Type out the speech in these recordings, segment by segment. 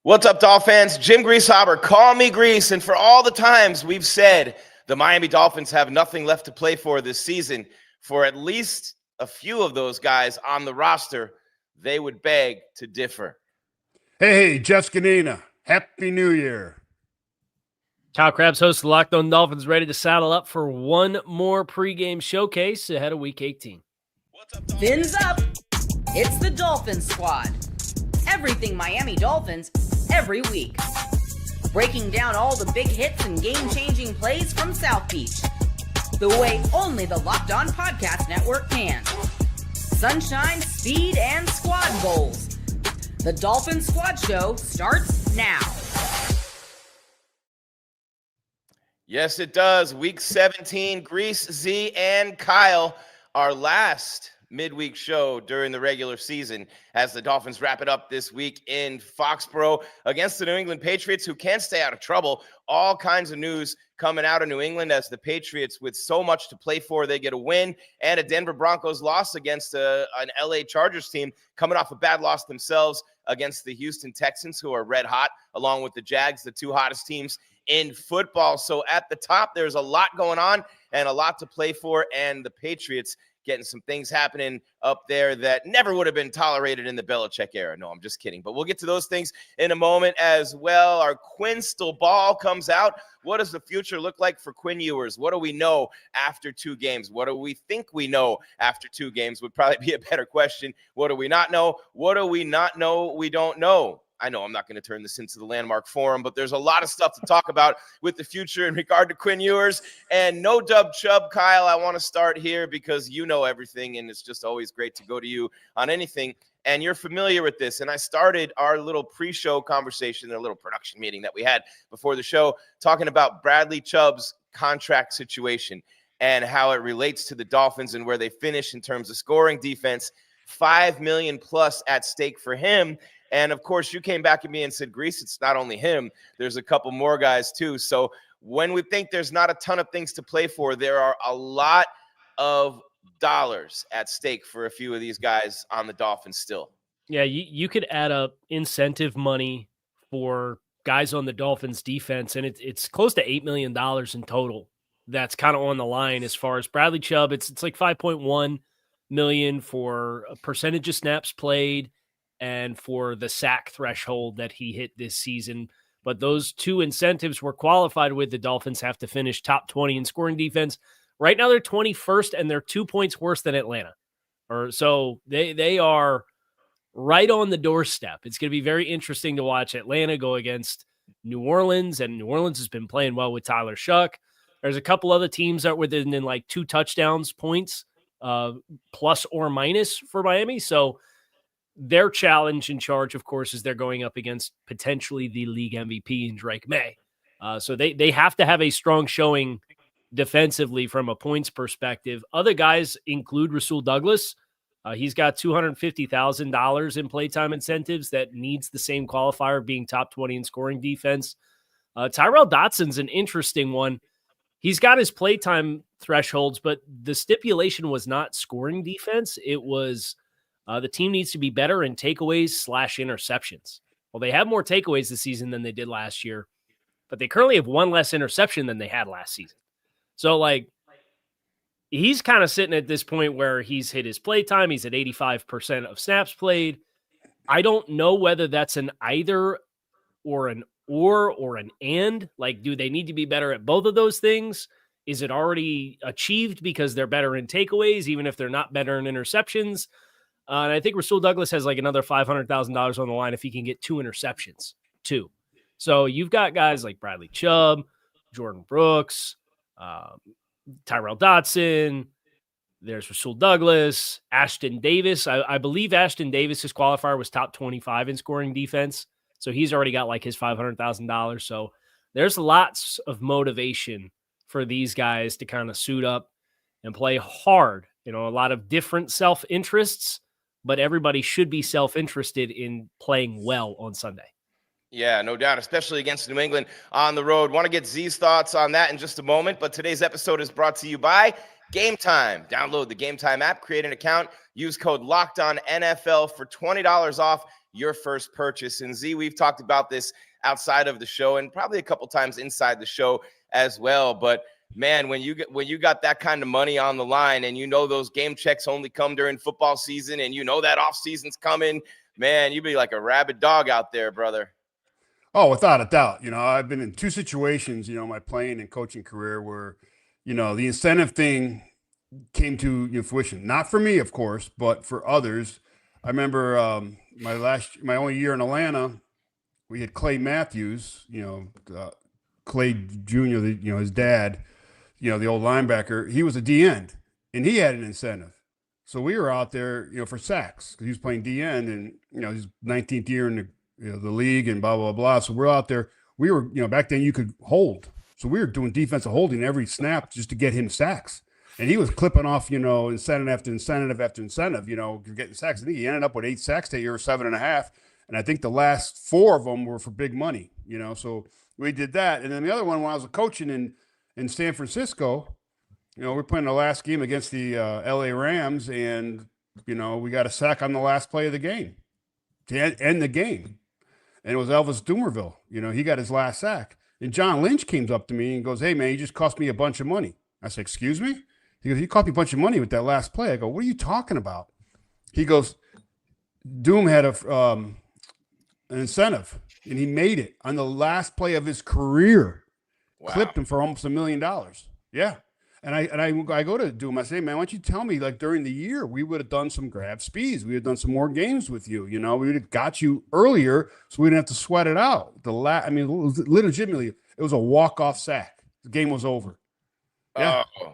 What's up, Dolphins? Jim Grieshaber, call me Grease. And for all the times we've said the Miami Dolphins have nothing left to play for this season, for at least a few of those guys on the roster, they would beg to differ. Hey, Zgonina. Happy New Year. Kyle Krabs, host of the Locked On Dolphins, ready to saddle up for one more pregame showcase ahead of Week 18. Fins up. It's the Dolphins Squad. Everything Miami Dolphins, every week. Breaking down all the big hits and game-changing plays from South Beach. The way only the Locked On Podcast Network can. Sunshine, speed, and squad goals. The Dolphins Squad Show starts now. Yes, it does. Week 17, Grease, Z, and Kyle, our last midweek show during the regular season as the Dolphins wrap it up this week in Foxborough against the New England Patriots, who can't stay out of trouble. All kinds of news coming out of New England as the Patriots, with so much to play for, they get a win, and a Denver Broncos loss against an LA Chargers team coming off a bad loss themselves against the Houston Texans, who are red hot, along with the Jags, the two hottest teams in football. So at the top, there's a lot going on and a lot to play for, and the Patriots getting some things happening up there that never would have been tolerated in the Belichick era. No, I'm just kidding. But we'll get to those things in a moment as well. Our Quinstall ball comes out. What does the future look like for Quinn Ewers? What do we know after 2 games? What do we think we know after 2 games would probably be a better question. What do we not know? What do we not know we don't know? I know I'm not going to turn this into the Landmark Forum, but there's a lot of stuff to talk about with the future in regard to Quinn Ewers. And no dub Chubb, Kyle, I want to start here because you know everything, and it's just always great to go to you on anything. And you're familiar with this. And I started our little pre-show conversation, a little production meeting that we had before the show, talking about Bradley Chubb's contract situation and how it relates to the Dolphins and where they finish in terms of scoring, defense. $5 million plus at stake for him. And, of course, you came back at me and said, Grease, it's not only him. There's a couple more guys, too. So when we think there's not a ton of things to play for, there are a lot of dollars at stake for a few of these guys on the Dolphins still. Yeah, you could add up incentive money for guys on the Dolphins defense, and it's close to $8 million in total. That's kind of on the line as far as Bradley Chubb. It's like $5.1 million for a percentage of snaps played and for the sack threshold that he hit this season. But those 2 incentives were qualified with. The Dolphins have to finish top 20 in scoring defense. Right now they're 21st, and they're 2 points worse than Atlanta. So they are right on the doorstep. It's going to be very interesting to watch Atlanta go against New Orleans, and New Orleans has been playing well with Tyler Shuck. There's a couple other teams that are within like 2 touchdowns points, plus or minus for Miami. So their challenge in charge, of course, is they're going up against potentially the league MVP in Drake May. So they have to have a strong showing defensively from a points perspective. Other guys include Rasul Douglas. He's got $250,000 in playtime incentives that needs the same qualifier of being top 20 in scoring defense. Tyrell Dotson's an interesting one. He's got his playtime thresholds, but the stipulation was not scoring defense. It was the team needs to be better in takeaways/interceptions. Well, they have more takeaways this season than they did last year, but they currently have 1 less interception than they had last season. So, he's kind of sitting at this point where he's hit his playtime. He's at 85% of snaps played. I don't know whether that's an either or an or an and. Do they need to be better at both of those things? Is it already achieved because they're better in takeaways, even if they're not better in interceptions? And I think Rasul Douglas has another $500,000 on the line if he can get 2 interceptions, too. So you've got guys like Bradley Chubb, Jordan Brooks, Tyrell Dotson. There's Rasul Douglas, Ashton Davis. I believe Ashton Davis's qualifier was top 25 in scoring defense. So he's already got his $500,000. So there's lots of motivation for these guys to kind of suit up and play hard. A lot of different self-interests, but everybody should be self-interested in playing well on Sunday. Yeah, no doubt, especially against New England on the road. Want to get Z's thoughts on that in just a moment, but today's episode is brought to you by Game Time. Download the Game Time app, create an account, use code LOCKEDONNFL for $20 off your first purchase. And Z, we've talked about this outside of the show and probably a couple times inside the show as well. But man, when you got that kind of money on the line and you know those game checks only come during football season and you know that off season's coming, man, you'd be like a rabid dog out there, brother. Oh, without a doubt. I've been in two situations, my playing and coaching career where, the incentive thing came to fruition. Not for me, of course, but for others. I remember my only year in Atlanta, we had Clay Matthews, Clay Jr., his dad, the old linebacker. He was a D end, and he had an incentive. So we were out there, for sacks because he was playing D end, and his 19th year in the league, and blah blah blah. So we're out there. We were, back then you could hold, so we were doing defensive holding every snap just to get him sacks. And he was clipping off, incentive after incentive after incentive, getting sacks. I think he ended up with 8 sacks that year, 7.5. And I think the last 4 of them were for big money, So we did that. And then the other one, when I was coaching in San Francisco, we're playing the last game against the LA Rams, and, we got a sack on the last play of the game to end the game. And it was Elvis Dumervil. He got his last sack. And John Lynch came up to me and goes, "Hey, man, you just cost me a bunch of money." I said, "Excuse me?" He goes, "You cost me a bunch of money with that last play." I go, "What are you talking about?" He goes, "Doom had an incentive, and he made it on the last play of his career." Wow. Clipped him for almost $1 million. Yeah. And I go to Doom. I say, "Man, why don't you tell me, like, during the year, we would have done some grab speeds. We would have done some more games with you. We would have got you earlier so we didn't have to sweat it out." Legitimately, it was a walk-off sack. The game was over. Yeah. Oh.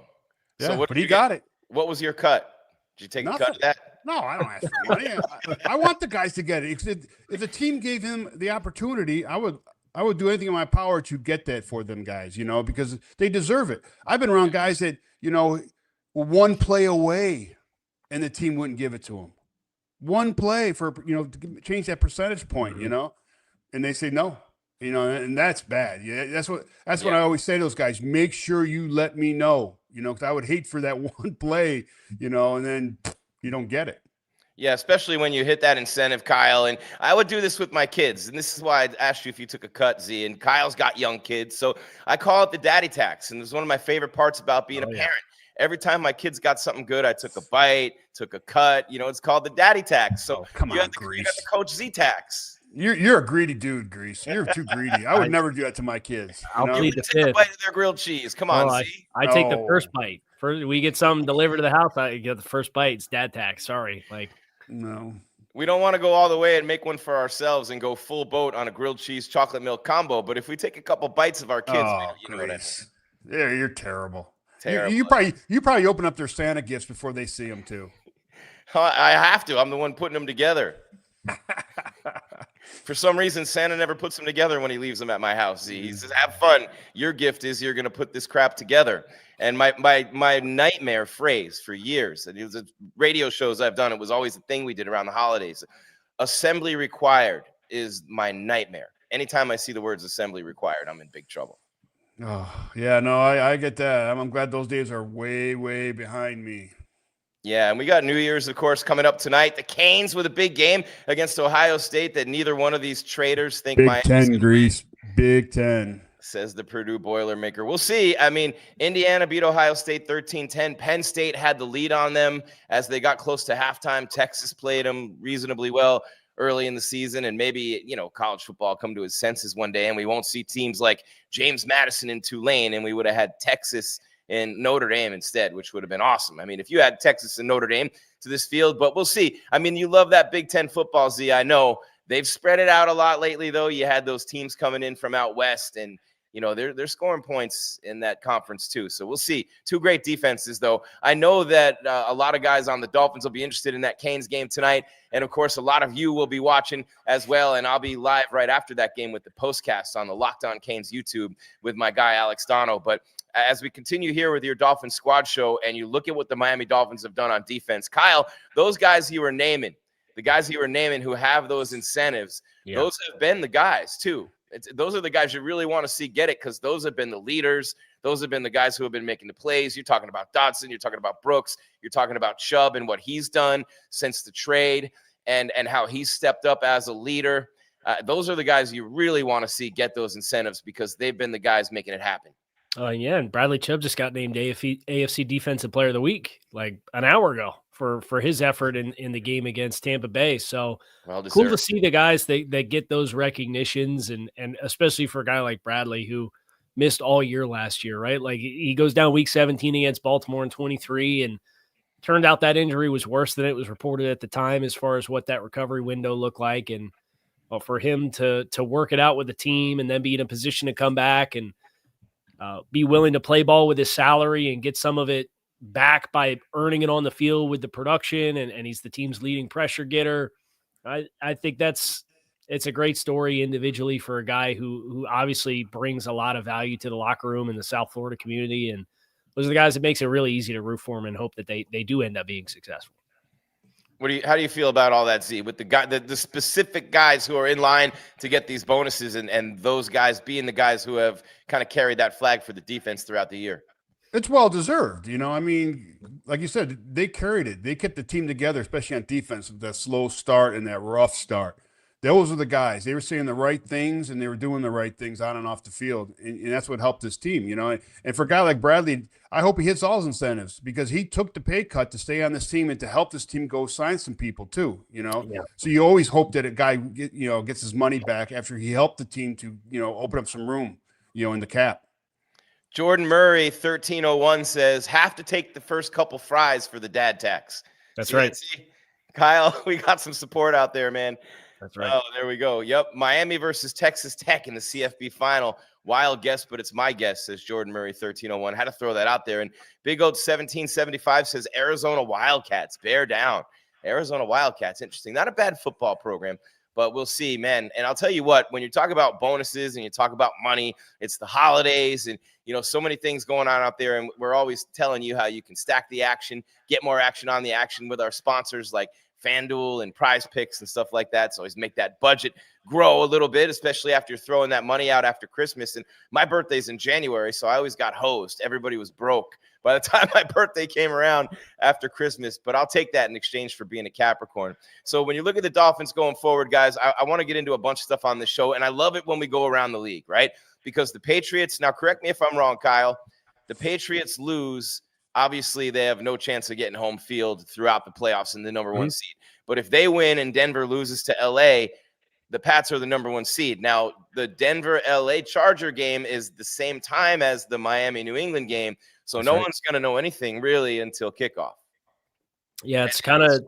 Yeah, So but he got it. What was your cut? Did you take a cut of that? No, I don't ask for money. I want the guys to get it. If the team gave him the opportunity, I would do anything in my power to get that for them guys, because they deserve it. I've been around guys that, one play away and the team wouldn't give it to them. One play for, to change that percentage point, and they say no, and that's bad. Yeah, that's what I always say to those guys. Make sure you let me know, because I would hate for that one play, and then you don't get it. Yeah, especially when you hit that incentive, Kyle. And I would do this with my kids. And this is why I asked you if you took a cut, Z. And Kyle's got young kids. So I call it the daddy tax. And it's one of my favorite parts about being a parent. Every time my kids got something good, I took a bite, took a cut. It's called the daddy tax. So come on, Grease. You got the Coach Z tax. You're a greedy dude, Grease. You're too greedy. I would never do that to my kids. I'll plead the fifth. Take a bite of their grilled cheese. Come on, Z. I take the first bite. First, we get something delivered to the house. I get the first bite. It's dad tax. Sorry. No. We don't want to go all the way and make one for ourselves and go full boat on a grilled cheese chocolate milk combo. But if we take a couple bites of our kids, man, you know what I mean? Yeah, you're terrible. Terrible. You probably open up their Santa gifts before they see them too. I have to. I'm the one putting them together. For some reason, Santa never puts them together when he leaves them at my house. He says, "Have fun. Your gift is you're going to put this crap together." And my nightmare phrase for years, and it was radio shows I've done, it was always the thing we did around the holidays. Assembly required is my nightmare. Anytime I see the words assembly required, I'm in big trouble. Oh, yeah, no, I get that. I'm glad those days are way, way behind me. Yeah, and we got New Year's, of course, coming up tonight. The Canes with a big game against Ohio State that neither one of these traitors think Big 10, Grease. Big 10. Says the Purdue Boilermaker. We'll see. I mean, Indiana beat Ohio State 13-10. Penn State had the lead on them as they got close to halftime. Texas played them reasonably well early in the season, and maybe, college football come to its senses one day, and we won't see teams like James Madison in Tulane, and we would have had Texas and Notre Dame instead, which would have been awesome. I mean, if you had Texas and Notre Dame to this field, but we'll see. I mean, you love that Big Ten football, Z. I know they've spread it out a lot lately, though. You had those teams coming in from out west, and they're scoring points in that conference too. So we'll see. Two great defenses, though. I know that a lot of guys on the Dolphins will be interested in that Canes game tonight. And, of course, a lot of you will be watching as well. And I'll be live right after that game with the postcast on the Locked On Canes YouTube with my guy Alex Dono. But as we continue here with your Dolphins Squad Show and you look at what the Miami Dolphins have done on defense, Kyle, those guys you were naming, who have those incentives, those have been the guys too. Those are the guys you really want to see get it, because those have been the leaders. Those have been the guys who have been making the plays. You're talking about Dotson. You're talking about Brooks. You're talking about Chubb and what he's done since the trade. and how he's stepped up as a leader. Those are the guys you really want to see get those incentives because they've been the guys making it happen. Yeah, and Bradley Chubb just got named AFC Defensive Player of the Week like an hour ago for his effort in the game against Tampa Bay. So cool to see the guys that get those recognitions, and especially for a guy like Bradley who missed all year last year, right? Like he goes down week 17 against Baltimore in 23, and turned out that injury was worse than it was reported at the time as far as what that recovery window looked like. And for him to work it out with the team and then be in a position to come back and be willing to play ball with his salary and get some of it back by earning it on the field with the production, and he's the team's leading pressure getter. I think it's a great story individually for a guy who obviously brings a lot of value to the locker room in the South Florida community. And those are the guys that makes it really easy to root for them and hope that they do end up being successful. How do you feel about all that, Z, with the specific guys who are in line to get these bonuses and those guys being the guys who have kind of carried that flag for the defense throughout the year? It's well deserved. I mean, like you said, they carried it. They kept the team together, especially on defense, with that slow start and that rough start. Those are the guys. They were saying the right things and they were doing the right things on and off the field. And that's what helped this team, And for a guy like Bradley, I hope he hits all his incentives because he took the pay cut to stay on this team and to help this team go sign some people too, Yeah. So you always hope that a guy, gets his money back after he helped the team to, open up some room, in the cap. Jordan Murray, 1301 says, have to take the first couple fries for the dad tax. That's right. Kyle, we got some support out there, man. That's right. Oh, there we go. Yep. Miami versus Texas Tech in the CFB final. Wild guess, but it's my guess, says Jordan Murray, 1301. Had to throw that out there. And Big Old 1775 says Arizona Wildcats, bear down. Arizona Wildcats, interesting. Not a bad football program, but we'll see, man. And I'll tell you what, when you talk about bonuses and you talk about money, it's the holidays and, so many things going on out there. And we're always telling you how you can stack the action, get more action on the action with our sponsors like FanDuel and Prize Picks and stuff like that. So always make that budget grow a little bit, especially after you're throwing that money out after Christmas. And my birthday's in January, so I always got hosed. Everybody was broke by the time my birthday came around after Christmas. But I'll take that in exchange for being a Capricorn. So when you look at the Dolphins going forward, guys, I want to get into a bunch of stuff on this show. And I love it when we go around the league, right? Because the Patriots, now correct me if I'm wrong, Kyle, the Patriots lose. Obviously, they have no chance of getting home field throughout the playoffs in the number one seed. But if they win and Denver loses to L.A., the Pats are the number one seed. Now, the Denver-L.A. Charger game is the same time as the Miami-New England game, so no one's going to know anything really until kickoff. Yeah, it's kind of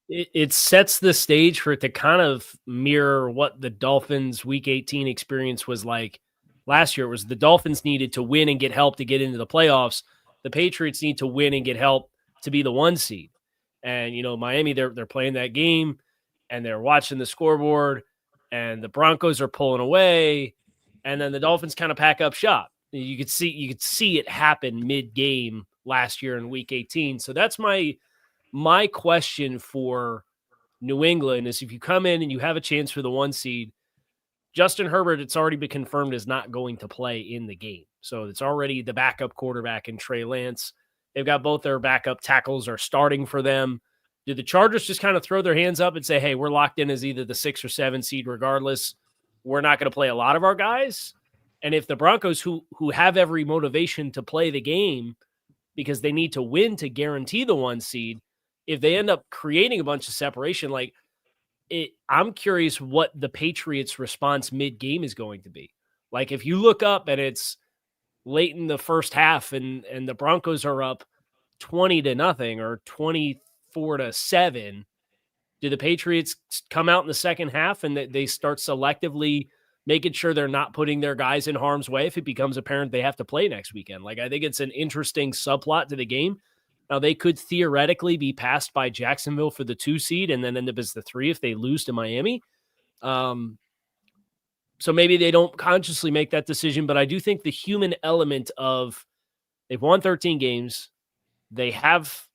it sets the stage for it to kind of mirror what the Dolphins' Week 18 experience was like last year. It was the Dolphins needed to win and get help to get into the playoffs. The Patriots need to win and get help to be the one seed. And, Miami, they're playing that game and they're watching the scoreboard and the Broncos are pulling away. And then the Dolphins kind of pack up shop. You could see it happen mid-game last year in Week 18. So that's my question for New England is if you come in and you have a chance for the one seed, Justin Herbert, it's already been confirmed, is not going to play in the game. So it's already the backup quarterback in Trey Lance. They've got both their backup tackles are starting for them. Do the Chargers just kind of throw their hands up and say, hey, we're locked in as either the 6 or 7 seed regardless. We're not going to play a lot of our guys. And if the Broncos, who have every motivation to play the game because they need to win to guarantee the one seed, if they end up creating a bunch of separation, I'm curious what the Patriots' response mid-game is going to be. Like if you look up and it's late in the first half and the Broncos are up 20-0 or 24-7, do the Patriots come out in the second half and they start selectively making sure they're not putting their guys in harm's way if it becomes apparent they have to play next weekend? I think it's an interesting subplot to the game. Now, they could theoretically be passed by Jacksonville for the 2 seed and then end up as the 3 if they lose to Miami. So maybe they don't consciously make that decision, but I do think the human element of they've won 13 games. They have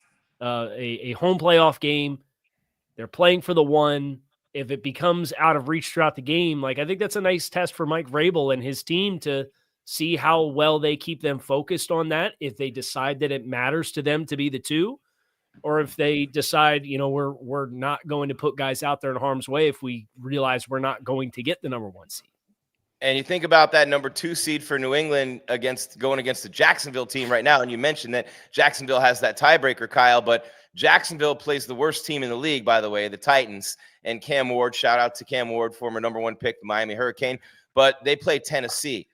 a home playoff game. They're playing for the 1. If it becomes out of reach throughout the game, I think that's a nice test for Mike Vrabel and his team to see how well they keep them focused on that. If they decide that it matters to them to be the 2, or if they decide, we're not going to put guys out there in harm's way if we realize we're not going to get the number 1 seed. And you think about that number 2 seed for New England going against the Jacksonville team right now. And you mentioned that Jacksonville has that tiebreaker, Kyle, but Jacksonville plays the worst team in the league, by the way, the Titans. And Cam Ward, shout out to Cam Ward, former number 1 pick, the Miami Hurricane. But they play Tennessee.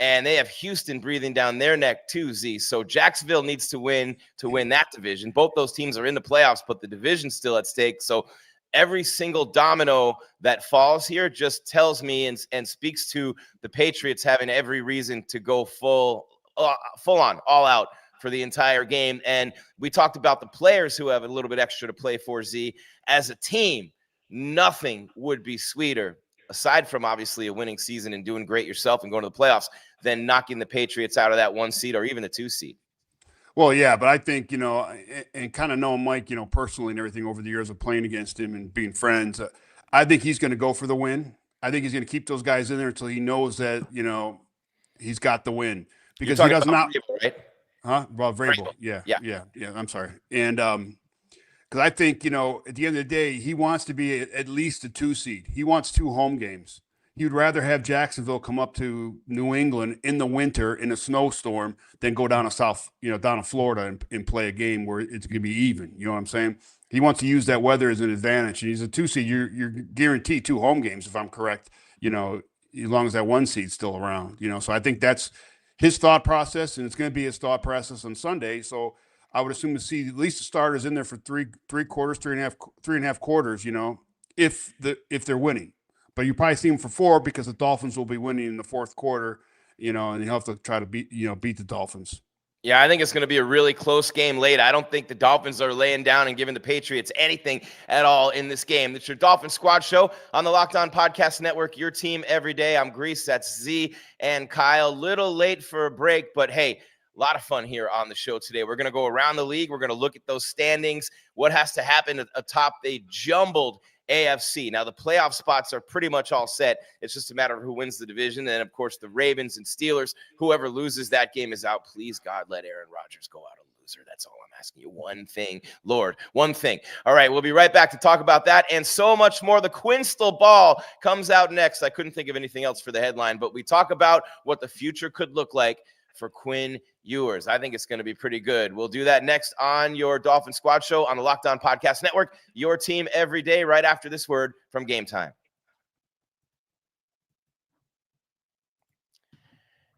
And they have Houston breathing down their neck too, Z. So Jacksonville needs to win that division. Both those teams are in the playoffs, but the division's still at stake. So every single domino that falls here just tells me and speaks to the Patriots having every reason to go full on, all out for the entire game. And we talked about the players who have a little bit extra to play for, Z. As a team, nothing would be sweeter, aside from obviously a winning season and doing great yourself and going to the playoffs, than knocking the Patriots out of that 1 seed or even the 2 seed. Well, yeah, but I think, and kind of knowing Mike, personally and everything over the years of playing against him and being friends, I think he's going to go for the win. I think he's going to keep those guys in there until he knows that, he's got the win. Because he does not. Vrabel, right? Huh? Well, Vrabel. Yeah. I'm sorry. And because I think, at the end of the day, he wants to be at least a 2 seed. He wants 2 home games. He'd rather have Jacksonville come up to New England in the winter in a snowstorm than go down to Florida and play a game where it's going to be even. You know what I'm saying? He wants to use that weather as an advantage. And he's a 2 seed. You're guaranteed 2 home games, if I'm correct, as long as that 1 seed's still around, So I think that's his thought process, and it's going to be his thought process on Sunday. So I would assume to see at least the starters in there for three quarters, three and a half quarters, if they're winning. But you probably see him for 4 because the Dolphins will be winning in the 4th quarter, and he'll have to try to beat the Dolphins. Yeah, I think it's going to be a really close game late. I don't think the Dolphins are laying down and giving the Patriots anything at all in this game. It's your Dolphin Squad Show on the Locked On Podcast Network, your team every day. I'm Grease, that's Z and Kyle. Little late for a break, but hey, a lot of fun here on the show today. We're going to go around the league. We're going to look at those standings, what has to happen atop the jumbled AFC. Now, the playoff spots are pretty much all set. It's just a matter of who wins the division. And, of course, the Ravens and Steelers, whoever loses that game is out. Please, God, let Aaron Rodgers go out a loser. That's all I'm asking you. One thing, Lord, one thing. All right, we'll be right back to talk about that and so much more. The Quinstall Ball comes out next. I couldn't think of anything else for the headline, but we talk about what the future could look like for Quinn Ewers. I think it's going to be pretty good. We'll do that next on your Dolphin Squad Show on the Locked On Podcast Network, your team every day, right after this word from Game Time.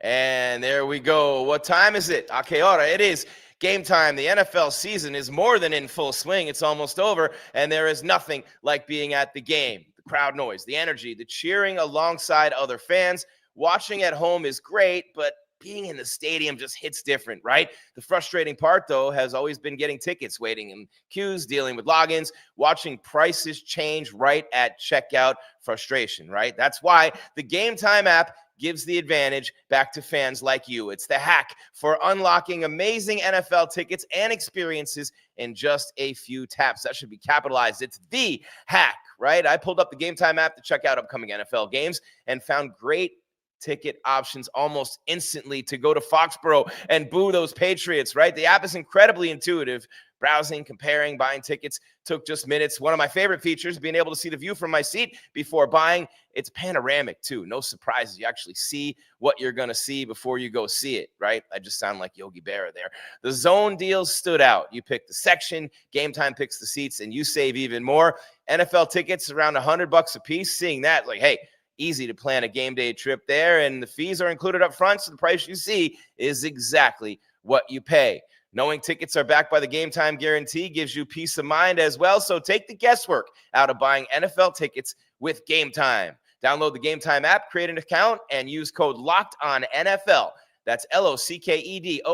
And there we go. What time is it? Okay, it is game time. The NFL season is more than in full swing. It's almost over, and there is nothing like being at the game. The crowd noise, the energy, the cheering alongside other fans. Watching at home is great, but being in the stadium just hits different, right? The frustrating part, though, has always been getting tickets, waiting in queues, dealing with logins, watching prices change right at checkout. Frustration, right? That's why the Game Time app gives the advantage back to fans like you. It's the hack for unlocking amazing NFL tickets and experiences in just a few taps. That should be capitalized. It's the hack, right? I pulled up the Game Time app to check out upcoming NFL games and found great ticket options almost instantly to go to Foxborough and boo those Patriots, right? The app is incredibly intuitive. Browsing, comparing, buying tickets took just minutes. One of my favorite features, being able to see the view from my seat before buying. It's panoramic too. No surprises. You actually see what you're going to see before you go see it, right? I just sound like Yogi Berra there. The zone deals stood out. You pick the section, Game Time picks the seats, and you save even more. NFL tickets around $100 a piece. Seeing that, like, hey, easy to plan a game day trip there, and the fees are included up front, so the price you see is exactly what you pay. Knowing tickets are backed by the Game Time guarantee gives you peace of mind as well, so take the guesswork out of buying NFL tickets with Game Time. Download the Game Time app, create an account, and use code LOCKEDONNFL. That's LOCKEDONNFL,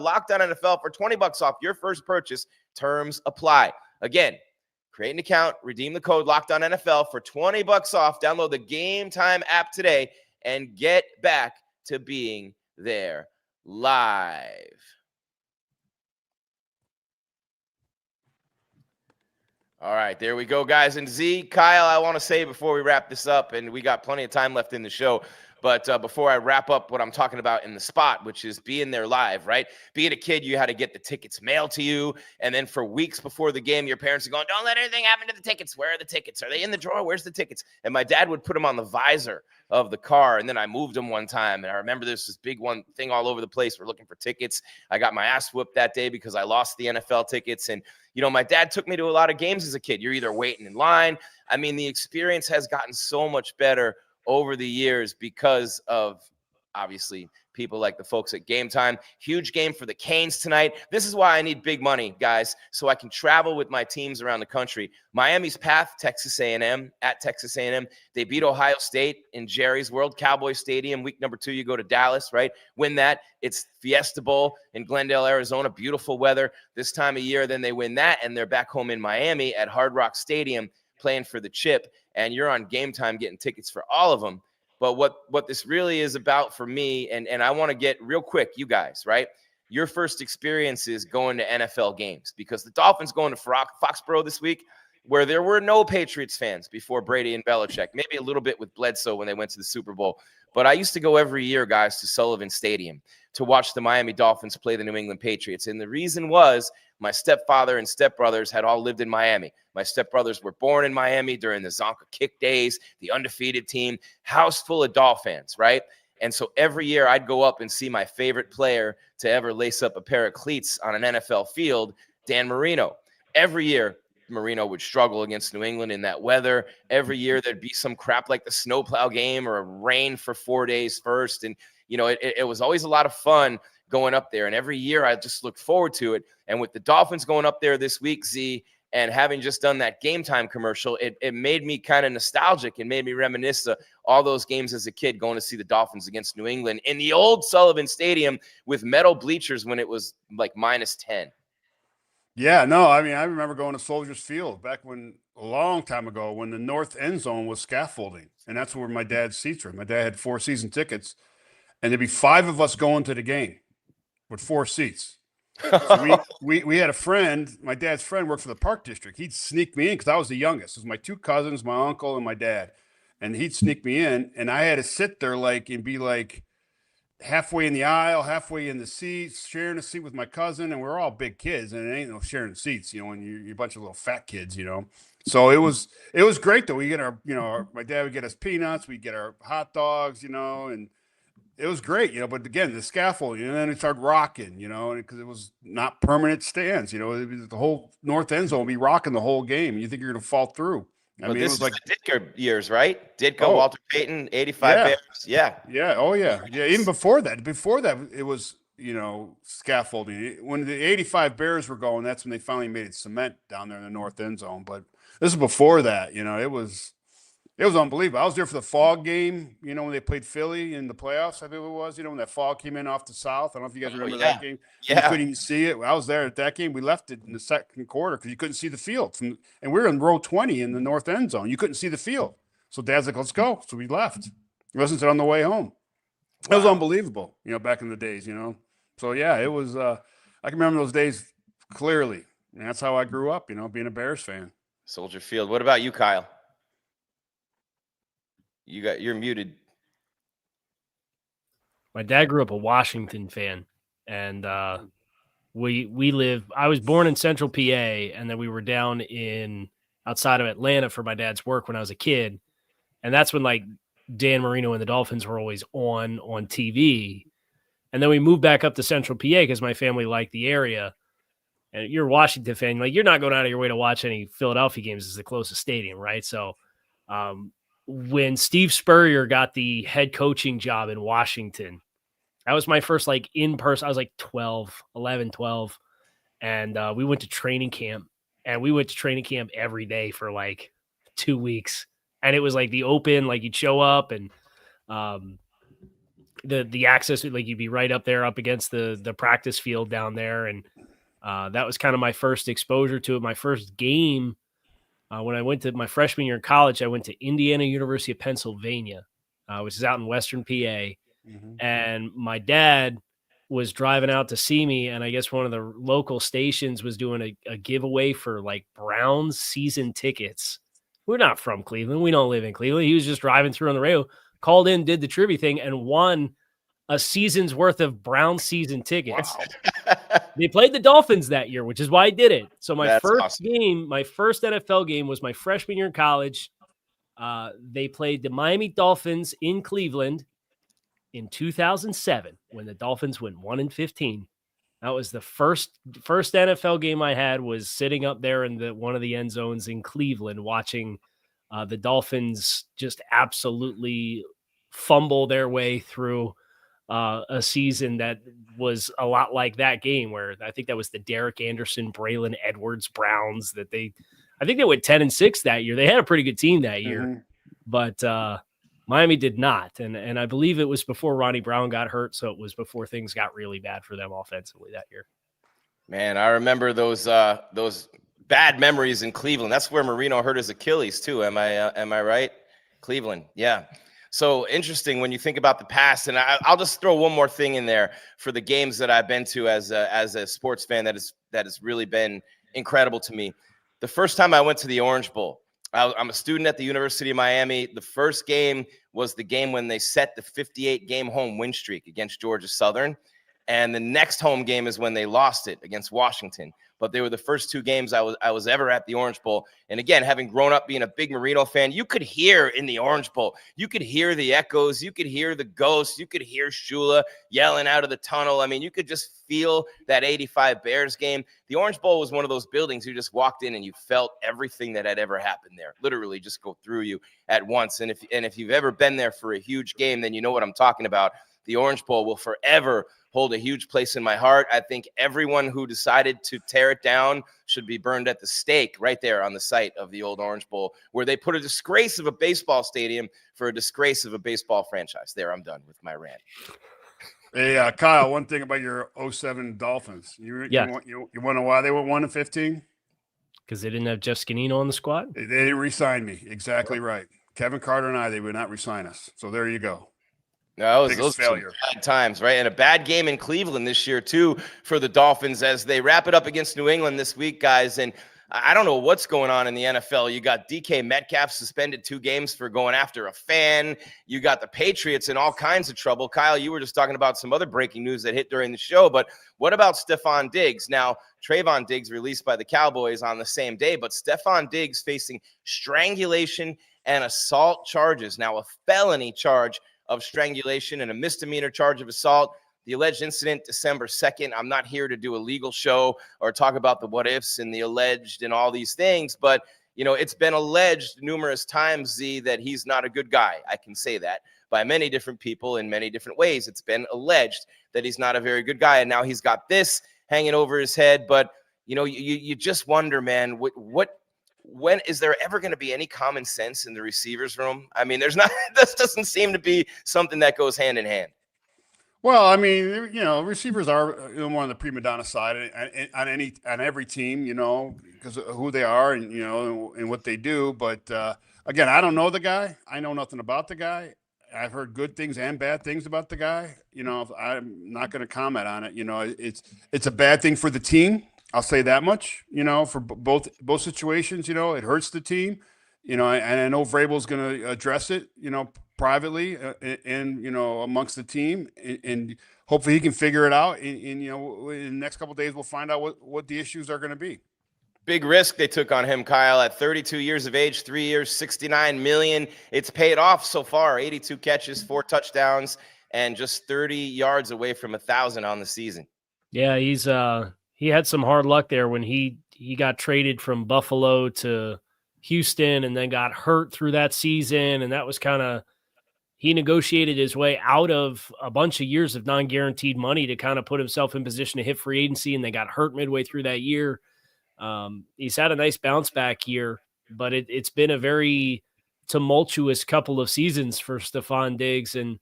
Locked On NFL for $20 off your first purchase. Terms apply. Again, create an account, redeem the code LOCKEDONNFL for $20 off. Download the Game Time app today and get back to being there live. All right, there we go, guys. And Z, Kyle, I want to say before we wrap this up, and we got plenty of time left in the show, but before I wrap up what I'm talking about in the spot, which is being there live, right? Being a kid, you had to get the tickets mailed to you. And then for weeks before the game, your parents are going, don't let anything happen to the tickets. Where are the tickets? Are they in the drawer? Where's the tickets? And my dad would put them on the visor of the car. And then I moved them one time. And I remember there's this big one thing all over the place. We're looking for tickets. I got my ass whooped that day because I lost the NFL tickets. And, you know, my dad took me to a lot of games as a kid. You're either waiting in line. I mean, the experience has gotten so much better over the years because of, obviously, people like the folks at Game Time. Huge game for the Canes tonight. This is why I need big money, guys, so I can travel with my teams around the country. Miami's path, Texas A&M, at Texas A&M. They beat Ohio State in Jerry's World, Cowboy Stadium. Week number 2, you go to Dallas, right? Win that. It's Fiesta Bowl in Glendale, Arizona. Beautiful weather this time of year. Then they win that, and they're back home in Miami at Hard Rock Stadium playing for the chip. And you're on Game Time getting tickets for all of them. But what this really is about for me, and I want to get real quick, you guys, right? Your first experiences going to NFL games, because the Dolphins going to Foxborough this week, where there were no Patriots fans before Brady and Belichick, maybe a little bit with Bledsoe when they went to the Super Bowl. But I used to go every year, guys, to Sullivan Stadium to watch the Miami Dolphins play the New England Patriots. And the reason was my stepfather and stepbrothers had all lived in Miami. My stepbrothers were born in Miami during the Zonka kick days, the undefeated team, house full of Dolphins, right? And so every year I'd go up and see my favorite player to ever lace up a pair of cleats on an NFL field, Dan Marino. Every year, Marino would struggle against New England in that weather. Every year there'd be some crap like the snowplow game or rain for 4 days first. And, you know, it was always a lot of fun going up there. And every year I just looked forward to it. And with the Dolphins going up there this week, Z, and having just done that Game Time commercial, it made me kind of nostalgic and made me reminisce of all those games as a kid going to see the Dolphins against New England in the old Sullivan Stadium with metal bleachers when it was like -10. Yeah, no, I mean, I remember going to Soldiers Field back when, a long time ago, when the north end zone was scaffolding. And that's where my dad's seats were. My dad had 4 season tickets, and there'd be 5 of us going to the game with 4 seats. So we had a friend, my dad's friend worked for the park district. He'd sneak me in because I was the youngest. It was my 2 cousins, my uncle, and my dad. And he'd sneak me in, and I had to sit there and be like halfway in the aisle, halfway in the seats, sharing a seat with my cousin. And we're all big kids, and it ain't no sharing seats, you know, when you're a bunch of little fat kids, you know. So it was great though. We get our, you know, my dad would get us peanuts, we'd get our hot dogs, you know, and it was great, you know. But again, the scaffolding, and then it started rocking, you know, because it was not permanent stands, you know. The whole north end zone would be rocking the whole game, and you think you're going to fall through. I mean, this it was is like the Ditka years, right? Ditka, Walter Payton, 85 Bears. Yeah. Yeah. Oh, yeah. Yeah. Even before that, it was, you know, scaffolding. When the 85 Bears were going, that's when they finally made it cement down there in the north end zone. But this is before that, you know. It was unbelievable. I was there for the Fog game, you know, when they played Philly in the playoffs, I think it was, you know, when that Fog came in off the South. I don't know if you guys remember that game. Yeah. You couldn't even see it. I was there at that game. We left it in the second quarter because you couldn't see the field. And we were in row 20 in the north end zone. You couldn't see the field. So Dad's like, let's go. So we left. It wasn't on the way home. It was unbelievable, you know, back in the days, you know. So, yeah, it was I can remember those days clearly. And that's how I grew up, you know, being a Bears fan. Soldier Field. What about you, Kyle? You're muted. My dad grew up a Washington fan, and I was born in Central PA, and then we were down outside of Atlanta for my dad's work when I was a kid. And that's when like Dan Marino and the Dolphins were always on TV. And then we moved back up to Central PA because my family liked the area. And you're a Washington fan, like you're not going out of your way to watch any Philadelphia games. It's the closest stadium, right? So when Steve Spurrier got the head coaching job in Washington, that was my first like in person. I was like 11, 12. And we went to training camp, and we went to training camp every day for like 2 weeks. And it was like the open, like you'd show up, and the access, like you'd be right up there up against the practice field down there. And that was kind of my first exposure to it. My first game, when I went to my freshman year in college, I went to Indiana University of Pennsylvania, which is out in Western PA. Mm-hmm. And my dad was driving out to see me, and I guess one of the local stations was doing a giveaway for like Browns season tickets. We're not from Cleveland. We don't live in Cleveland. He was just driving through on the radio, called in, did the trivia thing, and won a season's worth of Browns season tickets. Wow. They played the Dolphins that year, which is why I did it. So my first awesome. game, my first NFL game was my freshman year in college. They played the Miami Dolphins in Cleveland in 2007 when the Dolphins went 1-15. That was the first NFL game I had, was sitting up there in one of the end zones in Cleveland watching the Dolphins just absolutely fumble their way through a season that was a lot like that game, where I think that was the Derek Anderson, Braylon Edwards Browns I think they went 10-6 that year. They had a pretty good team that year, but Miami did not. And I believe it was before Ronnie Brown got hurt. So it was before things got really bad for them offensively that year. Man, I remember those bad memories in Cleveland. That's where Marino hurt his Achilles too. Am I right? Cleveland. Yeah. So interesting when you think about the past. And I'll just throw one more thing in there for the games that I've been to as a sports fan that has really been incredible to me. The first time I went to the Orange Bowl, I'm a student at the University of Miami. The first game was the game when they set the 58-game home win streak against Georgia Southern. And the next home game is when they lost it against Washington. But they were the first two games I was ever at the Orange Bowl. And again, having grown up being a big Marino fan, you could hear in the Orange Bowl, you could hear the echoes, you could hear the ghosts, you could hear Shula yelling out of the tunnel. I mean, you could just feel that 85 Bears game. The Orange Bowl was one of those buildings you just walked in and you felt everything that had ever happened there, literally just go through you at once. And if you've ever been there for a huge game, then you know what I'm talking about. The Orange Bowl will forever hold a huge place in my heart. I think everyone who decided to tear it down should be burned at the stake right there on the site of the old Orange Bowl, where they put a disgrace of a baseball stadium for a disgrace of a baseball franchise. There, I'm done with my rant. Hey, Kyle, one thing about your 07 Dolphins. You want to know why they went 1-15? Because they didn't have Jeff Zgonina on the squad? They didn't re-sign me. Exactly right. Kevin Carter and they would not re-sign us. So there you go. No, those failure. Bad times, right? And a bad game in Cleveland this year, too, for the Dolphins as they wrap it up against New England this week, guys. And I don't know what's going on in the NFL. You got DK Metcalf suspended 2 games for going after a fan. You got the Patriots in all kinds of trouble. Kyle, you were just talking about some other breaking news that hit during the show. But what about Stephon Diggs? Now, Trayvon Diggs released by the Cowboys on the same day, but Stephon Diggs facing strangulation and assault charges. Now, a felony charge of strangulation and a misdemeanor charge of assault. The alleged incident, December 2nd. I'm not here to do a legal show or talk about the what ifs and the alleged and all these things, but it's been alleged numerous times, Z, that he's not a good guy. I can say that by many different people in many different ways. It's been alleged that he's not a very good guy, and now he's got this hanging over his head. But you just wonder, man, when is there ever going to be any common sense in the receivers room? I mean, there's not. This doesn't seem to be something that goes hand in hand. Well, I mean, receivers are one of the prima donna side on every team, because of who they are and and what they do. But again, I don't know the guy. I know nothing about the guy. I've heard good things and bad things about the guy. I'm not going to comment on it. It's a bad thing for the team. I'll say that much. For both situations, it hurts the team. And I know Vrabel's going to address it. Privately and amongst the team, and hopefully he can figure it out. And in the next couple of days, we'll find out what the issues are going to be. Big risk they took on him, Kyle, at 32 years of age, 3 years, $69 million. It's paid off so far. 82 catches, 4 touchdowns, and just 30 yards away from 1,000 on the season. Yeah, he had some hard luck there when he got traded from Buffalo to Houston and then got hurt through that season, and that was kind of. He negotiated his way out of a bunch of years of non-guaranteed money to kind of put himself in position to hit free agency, and they got hurt midway through that year. He's had a nice bounce back year, but it's been a very tumultuous couple of seasons for Stephon Diggs, and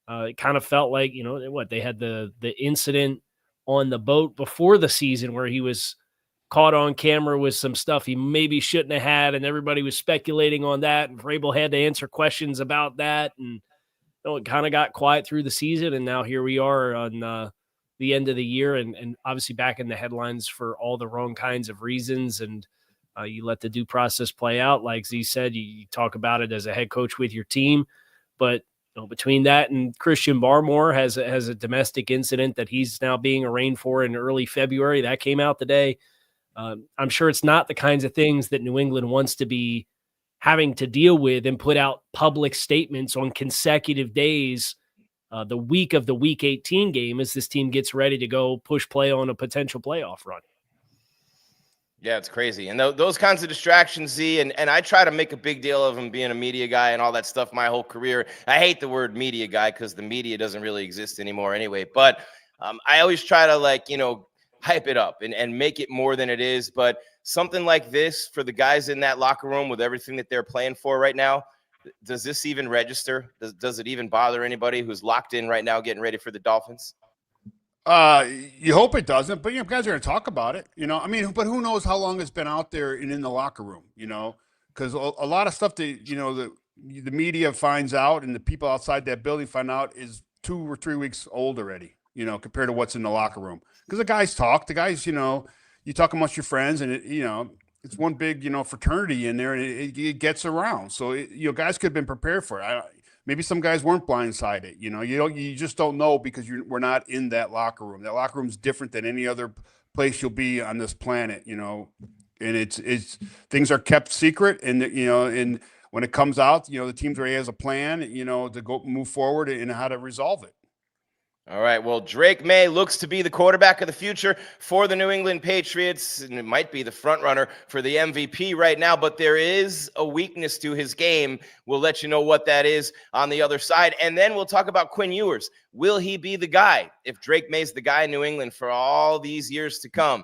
it kind of felt like, they had the incident on the boat before the season where he was caught on camera with some stuff he maybe shouldn't have had, and everybody was speculating on that, and Vrabel had to answer questions about that, and it kind of got quiet through the season, and now here we are on the end of the year and obviously back in the headlines for all the wrong kinds of reasons. And you let the due process play out. Like Z said, you talk about it as a head coach with your team, but between that and Christian Barmore has a domestic incident that he's now being arraigned for in early February. That came out today. I'm sure it's not the kinds of things that New England wants to be having to deal with and put out public statements on consecutive days the week of the Week 18 game as this team gets ready to go push play on a potential playoff run. Yeah, it's crazy. And those kinds of distractions, Z, and I try to make a big deal of him being a media guy and all that stuff my whole career. I hate the word media guy because the media doesn't really exist anymore anyway. But I always try to, hype it up and make it more than it is. But something like this for the guys in that locker room with everything that they're playing for right now, does this even register? Does it even bother anybody who's locked in right now getting ready for the Dolphins? You hope it doesn't, but guys are going to talk about it, but who knows how long it's been out there and in the locker room, because a lot of stuff that, the media finds out and the people outside that building find out is 2 or 3 weeks old already, compared to what's in the locker room. Because the guys, you talk amongst your friends and it's one big, fraternity in there and it gets around. So, guys could have been prepared for it. Maybe some guys weren't blindsided. You just don't know because we're not in that locker room. That locker room is different than any other place you'll be on this planet. And it's things are kept secret. And and when it comes out, the team's already has a plan. To go move forward and how to resolve it. All right, well, Drake May looks to be the quarterback of the future for the New England Patriots, and it might be the front runner for the MVP right now, but there is a weakness to his game. We'll let you know what that is on the other side, and then we'll talk about Quinn Ewers. Will he be the guy? If Drake May's the guy in New England for all these years to come,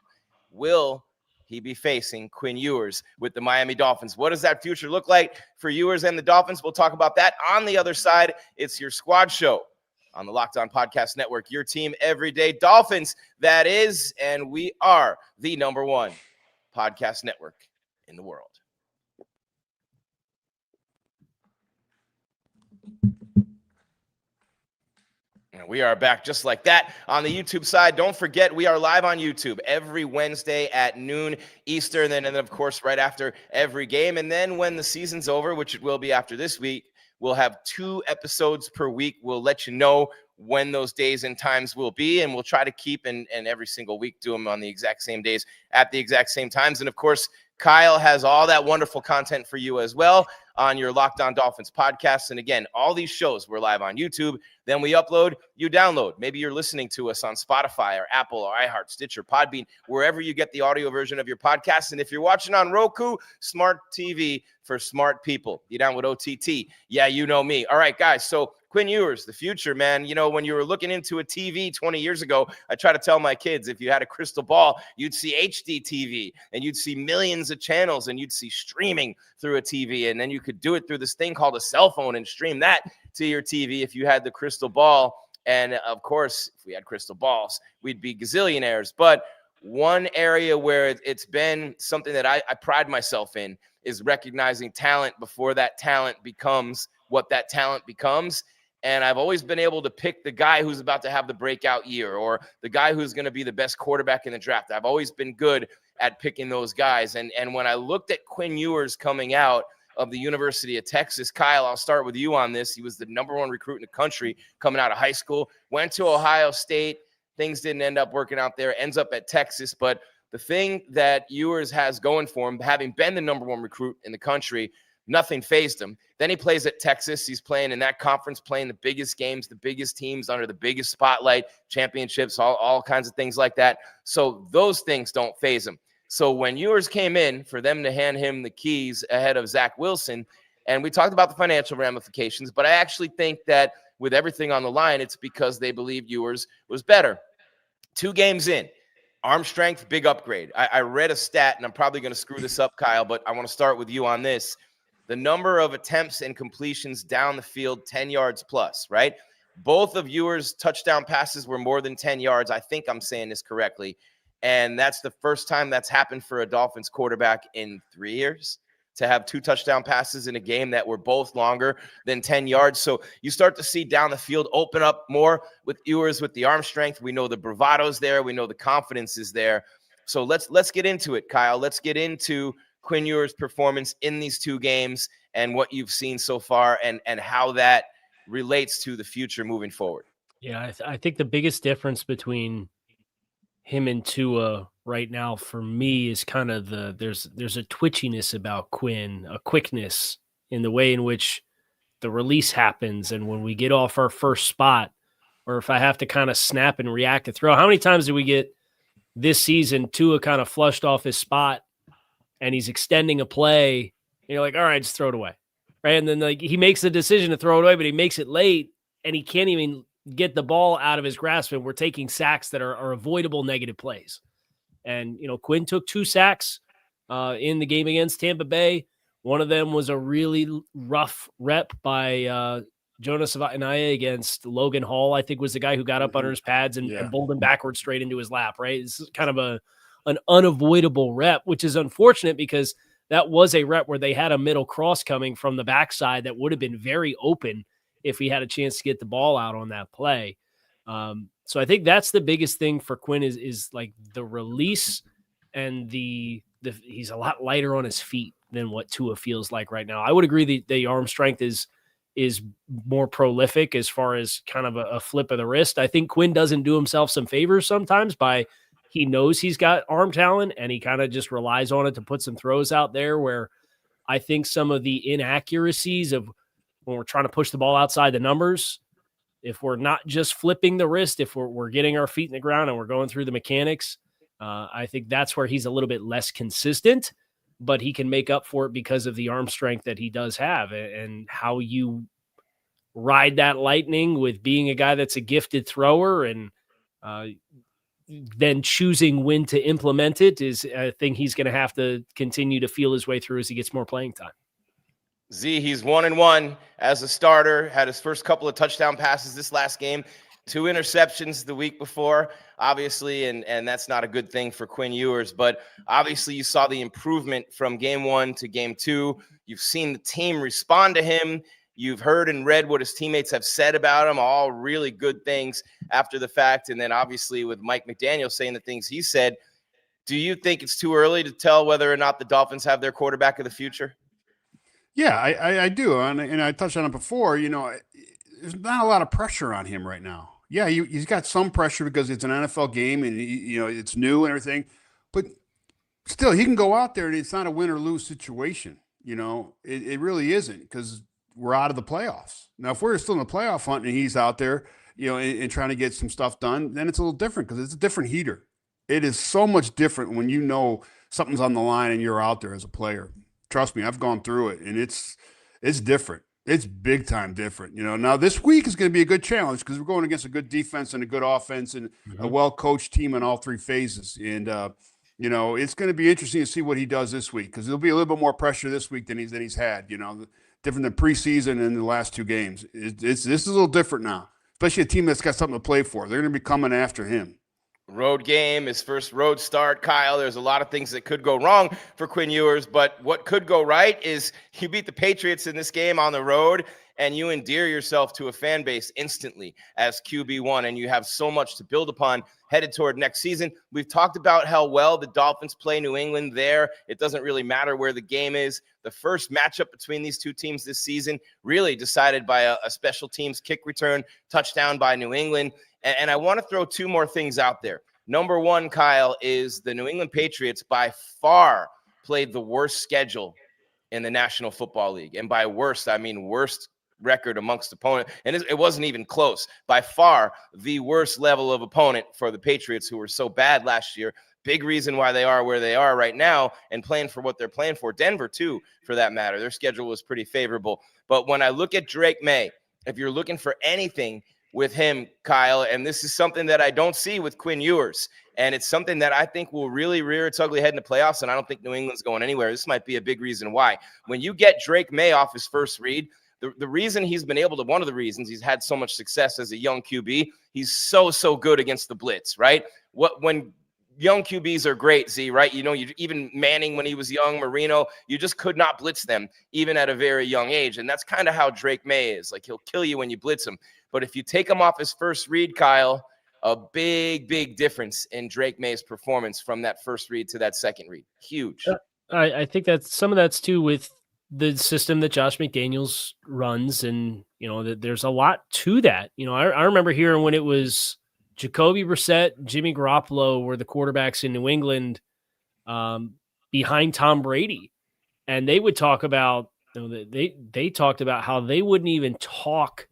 will he be facing Quinn Ewers with the Miami Dolphins? What does that future look like for Ewers and the Dolphins? We'll talk about that on the other side. It's your squad show on the Locked On Podcast Network, your team every day. Dolphins, that is, and we are the #1 podcast network in the world. And we are back just like that on the YouTube side. Don't forget, we are live on YouTube every Wednesday at noon Eastern, and then, of course, right after every game. And then when the season's over, which it will be after this week, we'll have 2 episodes per week. We'll let you know when those days and times will be, and we'll try to keep and every single week do them on the exact same days at the exact same times. And, of course, Kyle has all that wonderful content for you as well on your Locked On Dolphins podcast. And, again, all these shows, we're live on YouTube. Then we upload, you download. Maybe you're listening to us on Spotify or Apple or iHeart, Stitcher, Podbean, wherever you get the audio version of your podcast. And if you're watching on Roku, smart TV for smart people. You down with OTT? Yeah, you know me. All right, guys, so Quinn Ewers, the future, man. When you were looking into a TV 20 years ago, I try to tell my kids, if you had a crystal ball, you'd see HD TV and you'd see millions of channels and you'd see streaming through a TV. And then you could do it through this thing called a cell phone and stream that to your TV if you had the crystal ball. And, of course, if we had crystal balls, we'd be gazillionaires. But one area where it's been something that I pride myself in is recognizing talent before that talent becomes what that talent becomes. And I've always been able to pick the guy who's about to have the breakout year or the guy who's going to be the best quarterback in the draft. I've always been good at picking those guys. And when I looked at Quinn Ewers coming out of the University of Texas, Kyle, I'll start with you on this. He was the #1 recruit in the country coming out of high school, went to Ohio State. Things didn't end up working out there, ends up at Texas. But the thing that Ewers has going for him, having been the #1 recruit in the country, nothing fazed him. Then he plays at Texas. He's playing in that conference, playing the biggest games, the biggest teams under the biggest spotlight, championships, all kinds of things like that. So those things don't faze him. So when Ewers came in for them to hand him the keys ahead of Zach Wilson, and we talked about the financial ramifications, but I actually think that with everything on the line, it's because they believed Ewers was better. 2 games in, arm strength, big upgrade. I read a stat, and I'm probably going to screw this up, Kyle, but I want to start with you on this. The number of attempts and completions down the field, 10 yards plus, right? Both of Ewers' touchdown passes were more than 10 yards. I think I'm saying this correctly. And that's the first time that's happened for a Dolphins quarterback in 3 years. to have 2 touchdown passes in a game that were both longer than 10 yards. So you start to see down the field open up more with Ewers with the arm strength. We know the bravado's there. We know the confidence is there. So let's get into it, Kyle. Let's get into Quinn Ewers' performance in these 2 games and what you've seen so far and how that relates to the future moving forward. Yeah, I think the biggest difference between him and Tua right now for me is kind of there's a twitchiness about Quinn, a quickness in the way in which the release happens. And when we get off our first spot, or if I have to kind of snap and react to throw, how many times did we get this season Tua kind of flushed off his spot and he's extending a play and you're like, all right, just throw it away. Right. And then like he makes the decision to throw it away, but he makes it late and he can't even get the ball out of his grasp. And we're taking sacks that are avoidable negative plays. And, Quinn took 2 sacks in the game against Tampa Bay. One of them was a really rough rep by Jonas Zgonina against Logan Hall, I think was the guy who got up under his pads and bowled him backwards straight into his lap, right? It's kind of an unavoidable rep, which is unfortunate because that was a rep where they had a middle cross coming from the backside that would have been very open if he had a chance to get the ball out on that play. So I think that's the biggest thing for Quinn is like the release and he's a lot lighter on his feet than what Tua feels like right now. I would agree the arm strength is more prolific as far as kind of a flip of the wrist. I think Quinn doesn't do himself some favors sometimes he knows he's got arm talent and he kind of just relies on it to put some throws out there where I think some of the inaccuracies of when we're trying to push the ball outside the numbers, if we're not just flipping the wrist, if we're getting our feet in the ground and we're going through the mechanics, I think that's where he's a little bit less consistent, but he can make up for it because of the arm strength that he does have and how you ride that lightning with being a guy that's a gifted thrower and then choosing when to implement it is a thing he's going to have to continue to feel his way through as he gets more playing time. Z, he's 1-1 as a starter, had his first couple of touchdown passes this last game, 2 interceptions the week before, obviously, and that's not a good thing for Quinn Ewers, but obviously you saw the improvement from game 1 to game 2. You've seen the team respond to him. You've heard and read what his teammates have said about him, all really good things after the fact. And then obviously with Mike McDaniel saying the things he said, do you think it's too early to tell whether or not the Dolphins have their quarterback of the future? Yeah, I do. And I touched on it before, there's not a lot of pressure on him right now. Yeah, he's got some pressure because it's an NFL game and, it's new and everything. But still, he can go out there and it's not a win or lose situation. It really isn't because we're out of the playoffs. Now, if we're still in the playoff hunt and he's out there, and trying to get some stuff done, then it's a little different because it's a different heater. It is so much different when something's on the line and you're out there as a player. Trust me, I've gone through it, and it's different. It's big time different. Now this week is going to be a good challenge because we're going against a good defense and a good offense and a well-coached team in all 3 phases. And, it's going to be interesting to see what he does this week because there'll be a little bit more pressure this week than he's had, different than preseason and the last 2 games. This is a little different now, especially a team that's got something to play for. They're going to be coming after him. Road game, his first road start, Kyle. There's a lot of things that could go wrong for Quinn Ewers, but what could go right is you beat the Patriots in this game on the road, and you endear yourself to a fan base instantly as QB1, and you have so much to build upon headed toward next season. We've talked about how well the Dolphins play New England there. It doesn't really matter where the game is. The first matchup between these 2 teams this season really decided by a special teams kick return touchdown by New England. And I want to throw 2 more things out there. Number 1, Kyle, is the New England Patriots by far played the worst schedule in the National Football League. And by worst, I mean worst record amongst opponents. And it wasn't even close. By far the worst level of opponent for the Patriots, who were so bad last year. Big reason why they are where they are right now and playing for what they're playing for. Denver, too, for that matter. Their schedule was pretty favorable. But when I look at Drake May, if you're looking for anything with him, Kyle, and this is something that I don't see with Quinn Ewers, and it's something that I think will really rear its ugly head in the playoffs, and I don't think New England's going anywhere. This might be a big reason why. When you get Drake May off his first read, the reason he's been able to, one of the reasons he's had so much success as a young QB, he's so good against the blitz, right? When young QBs are great, Z, right? You know, even Manning when he was young, Marino, you just could not blitz them even at a very young age. And that's kind of how Drake May is. Like, he'll kill you when you blitz him. But if you take him off his first read, Kyle, a big difference in Drake May's performance from that first read to that second read. Huge. I think that some of that's too with the system that Josh McDaniels runs. And, you know, there's a lot to that. You know, I remember hearing when it was Jacoby Brissett, Jimmy Garoppolo were the quarterbacks in New England behind Tom Brady. And they would talk about, you know, they talked about how they wouldn't even talk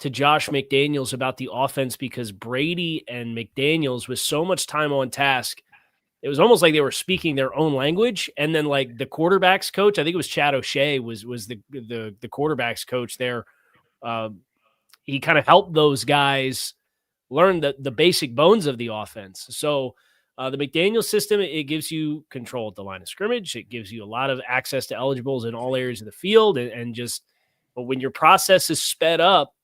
to Josh McDaniels about the offense because Brady and McDaniels with so much time on task, it was almost like they were speaking their own language. And then like the quarterbacks coach, I think it was Chad O'Shea was the quarterbacks coach there. He kind of helped those guys learn the basic bones of the offense. So the McDaniel system, it gives you control at the line of scrimmage. It gives you a lot of access to eligibles in all areas of the field. And just when your process is sped up,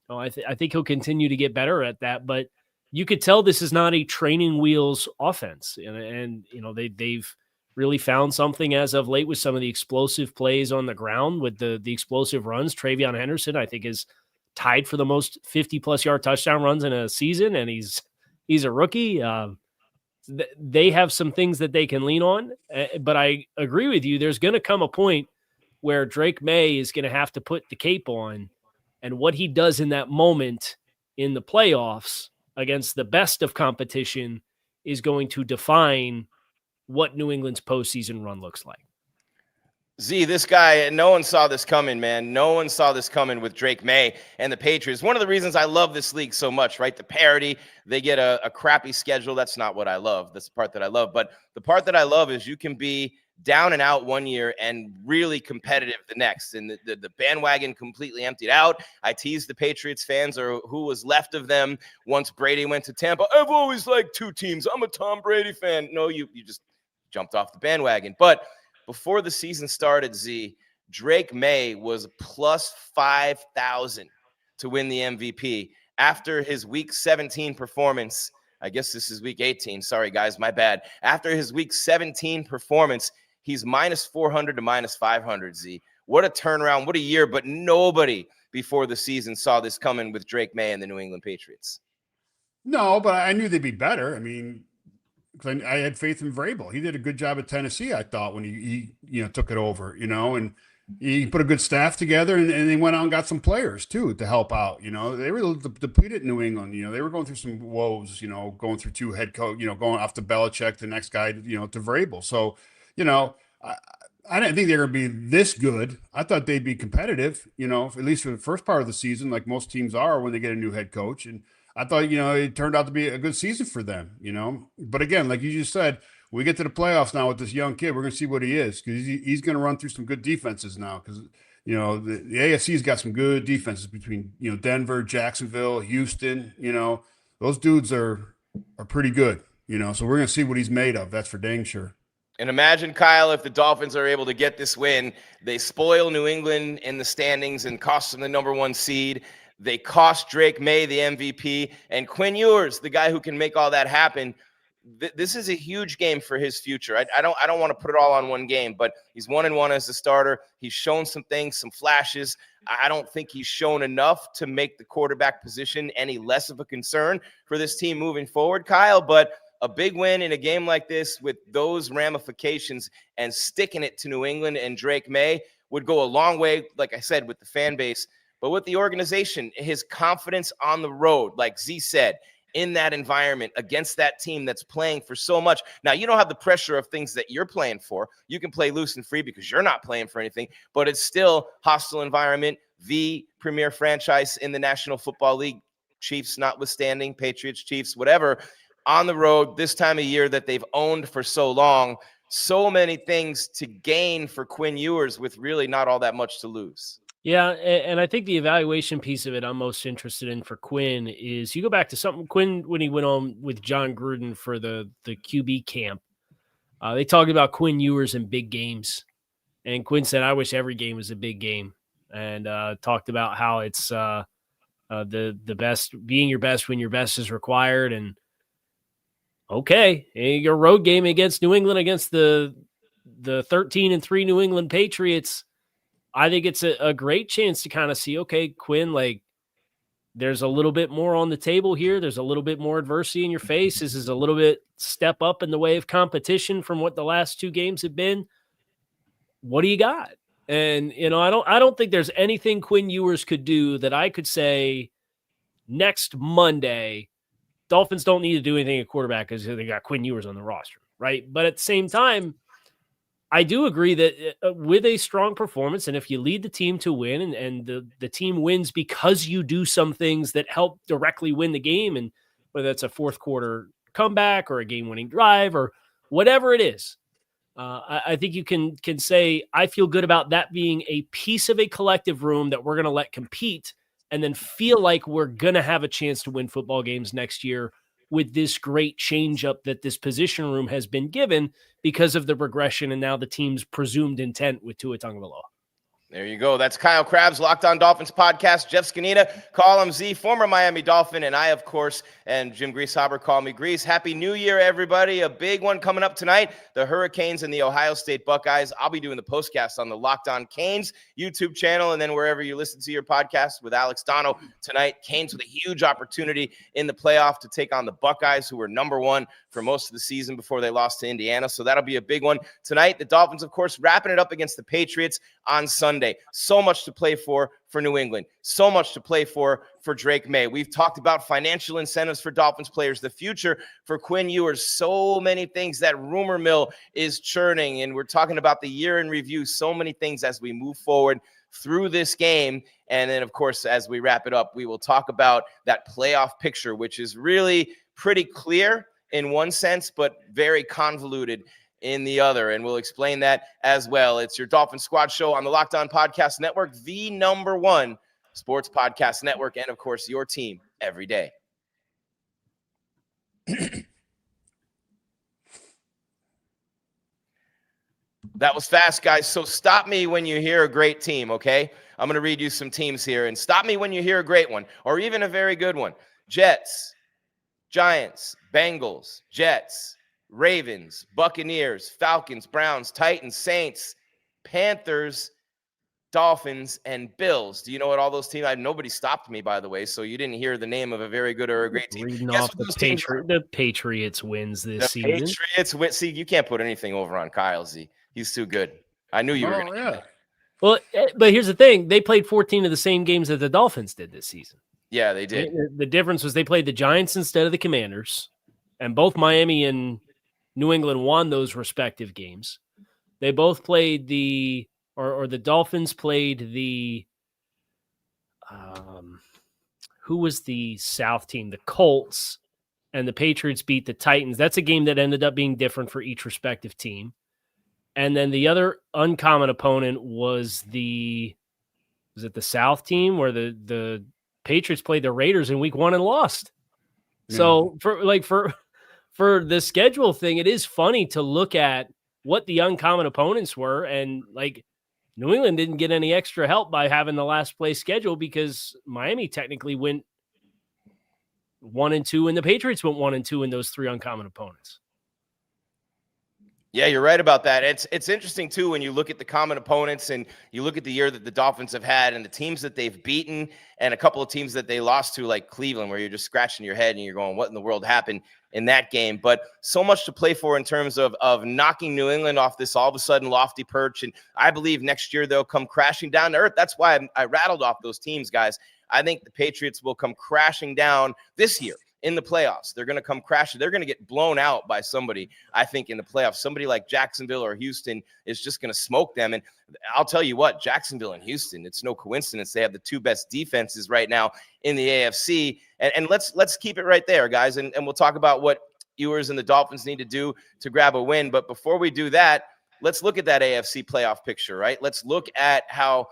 I think he'll continue to get better at that. But you could tell this is not a training wheels offense. And you know, they've really found something as of late with some of the explosive plays on the ground with the explosive runs. Travion Henderson, I think, is tied for the most 50-plus yard touchdown runs in a season, and he's a rookie. They have some things that they can lean on, but I agree with you. There's going to come a point where Drake May is going to have to put the cape on, and what he does in that moment in the playoffs against the best of competition is going to define what New England's postseason run looks like. Z, this guy, no one saw this coming, man. No one saw this coming with Drake May and the Patriots. One of the reasons I love this league so much, right? The parity, they get a crappy schedule. That's not what I love. That's the part that I love. But the part that I love is you can be down and out one year and really competitive the next. And the bandwagon completely emptied out. I teased the Patriots fans or who was left of them once Brady went to Tampa. I've always liked two teams. I'm a Tom Brady fan. No, you just jumped off the bandwagon. But before the season started, Z, Drake May was plus 5,000 to win the MVP. After his week 17 performance, I guess this is week 18. Sorry, guys, my bad. After his week 17 performance, he's minus 400 to minus 500, Z. What a turnaround. What a year. But nobody before the season saw this coming with Drake May and the New England Patriots. No, but I knew they'd be better. I mean, because I had faith in Vrabel. He did a good job at Tennessee, I thought, when he took it over, and he put a good staff together, and they went out and got some players too to help out. They were depleted in New England. They were going through some woes. Going through two head coach. Going off to Belichick, the next guy, to Vrabel. So, I didn't think they were going to be this good. I thought they'd be competitive. At least for the first part of the season, like most teams are when they get a new head coach. And I thought, it turned out to be a good season for them, But again, like you just said, we get to the playoffs now with this young kid. We're going to see what he is because he's going to run through some good defenses now because, the AFC's got some good defenses between, Denver, Jacksonville, Houston. Those dudes are pretty good, So we're going to see what he's made of. That's for dang sure. And imagine, Kyle, if the Dolphins are able to get this win, they spoil New England in the standings and cost them the number 1 seed. They cost Drake May the MVP, and Quinn Ewers, the guy who can make all that happen. This is a huge game for his future. I don't want to put it all on one game, but he's 1-1 as a starter. He's shown some things, some flashes. I don't think he's shown enough to make the quarterback position any less of a concern for this team moving forward, Kyle. But a big win in a game like this with those ramifications and sticking it to New England and Drake May would go a long way, like I said, with the fan base. But with the organization, his confidence on the road, like Z said, in that environment against that team that's playing for so much. Now, you don't have the pressure of things that you're playing for. You can play loose and free because you're not playing for anything, but it's still hostile environment, the premier franchise in the National Football League, Chiefs notwithstanding, Patriots, Chiefs, whatever, on the road this time of year that they've owned for so long. So many things to gain for Quinn Ewers with really not all that much to lose. Yeah, and I think the evaluation piece of it I'm most interested in for Quinn is you go back to something Quinn when he went on with John Gruden for the QB camp. They talked about Quinn Ewers in big games, and Quinn said, "I wish every game was a big game," and talked about how it's the best, being your best when your best is required. And Okay, your road game against New England, against the 13-3 New England Patriots, I think it's a great chance to kind of see, okay, Quinn, like, there's a little bit more on the table here. There's a little bit more adversity in your face. This is a little bit step up in the way of competition from what the last 2 games have been. What do you got? And, I don't think there's anything Quinn Ewers could do that I could say next Monday, Dolphins don't need to do anything at quarterback because they got Quinn Ewers on the roster, right? But at the same time, I do agree that with a strong performance, and if you lead the team to win and the team wins because you do some things that help directly win the game, and whether that's a fourth quarter comeback or a game-winning drive or whatever it is, I think you can say, I feel good about that being a piece of a collective room that we're going to let compete and then feel like we're going to have a chance to win football games next year with this great changeup that this position room has been given because of the regression and now the team's presumed intent with Tua Tagovailoa. There you go. That's Kyle Krabs, Locked On Dolphins podcast. Jeff Zgonina, call him Z, former Miami Dolphin, and I, of course, and Jim Grieshaber, call me Gries. Happy New Year, everybody. A big one coming up tonight, the Hurricanes and the Ohio State Buckeyes. I'll be doing the postcast on the Locked On Canes YouTube channel, and then wherever you listen to your podcast with Alex Dono tonight. Canes with a huge opportunity in the playoff to take on the Buckeyes, who were number 1 for most of the season before they lost to Indiana. So that'll be a big one tonight. The Dolphins, of course, wrapping it up against the Patriots on Sunday. So much to play for New England. So much to play for Drake May. We've talked about financial incentives for Dolphins players, the future for Quinn Ewers, so many things. That rumor mill is churning, and we're talking about the year in review, so many things as we move forward through this game. And then, of course, as we wrap it up, we will talk about that playoff picture, which is really pretty clear in one sense, but very convoluted in the other, and we'll explain that as well. It's your Dolphins Squad Show on the Locked On Podcast Network, the #1 sports podcast network, and of course, your team every day. That was fast, guys. So stop me when you hear a great team, okay? I'm going to read you some teams here, and stop me when you hear a great one or even a very good one. Jets, Giants, Bengals, Jets, Ravens, Buccaneers, Falcons, Browns, Titans, Saints, Panthers, Dolphins, and Bills. Do you know what all those teams? Nobody stopped me, by the way, so you didn't hear the name of a very good or a great team. Reading off the Patriots wins this season. Patriots win. See, you can't put anything over on Kyle Z. He's too good. I knew you were going to. Yeah. Well, but here's the thing. They played 14 of the same games that the Dolphins did this season. Yeah, they did. The difference was they played the Giants instead of the Commanders, and both Miami and New England won those respective games. They both played the Dolphins played the who was the South team? The Colts, and the Patriots beat the Titans. That's a game that ended up being different for each respective team. And then the other uncommon opponent was it the South team where the Patriots played the Raiders in week 1 and lost. Yeah. So for the schedule thing, it is funny to look at what the uncommon opponents were. And like New England didn't get any extra help by having the last place schedule because Miami technically went 1-2 and the Patriots went 1-2 in those 3 uncommon opponents. Yeah, you're right about that. It's interesting, too, when you look at the common opponents and you look at the year that the Dolphins have had and the teams that they've beaten and a couple of teams that they lost to, like Cleveland, where you're just scratching your head and you're going, what in the world happened in that game? But so much to play for in terms of knocking New England off this all of a sudden lofty perch. And I believe next year they'll come crashing down to earth. That's why I rattled off those teams, guys. I think the Patriots will come crashing down this year. In the playoffs, they're going to come crashing. They're going to get blown out by somebody, I think, in the playoffs. Somebody like Jacksonville or Houston is just going to smoke them. And I'll tell you what, Jacksonville and Houston, it's no coincidence. They have the 2 best defenses right now in the AFC. And let's keep it right there, guys. And we'll talk about what Ewers and the Dolphins need to do to grab a win. But before we do that, let's look at that AFC playoff picture, right? Let's look at how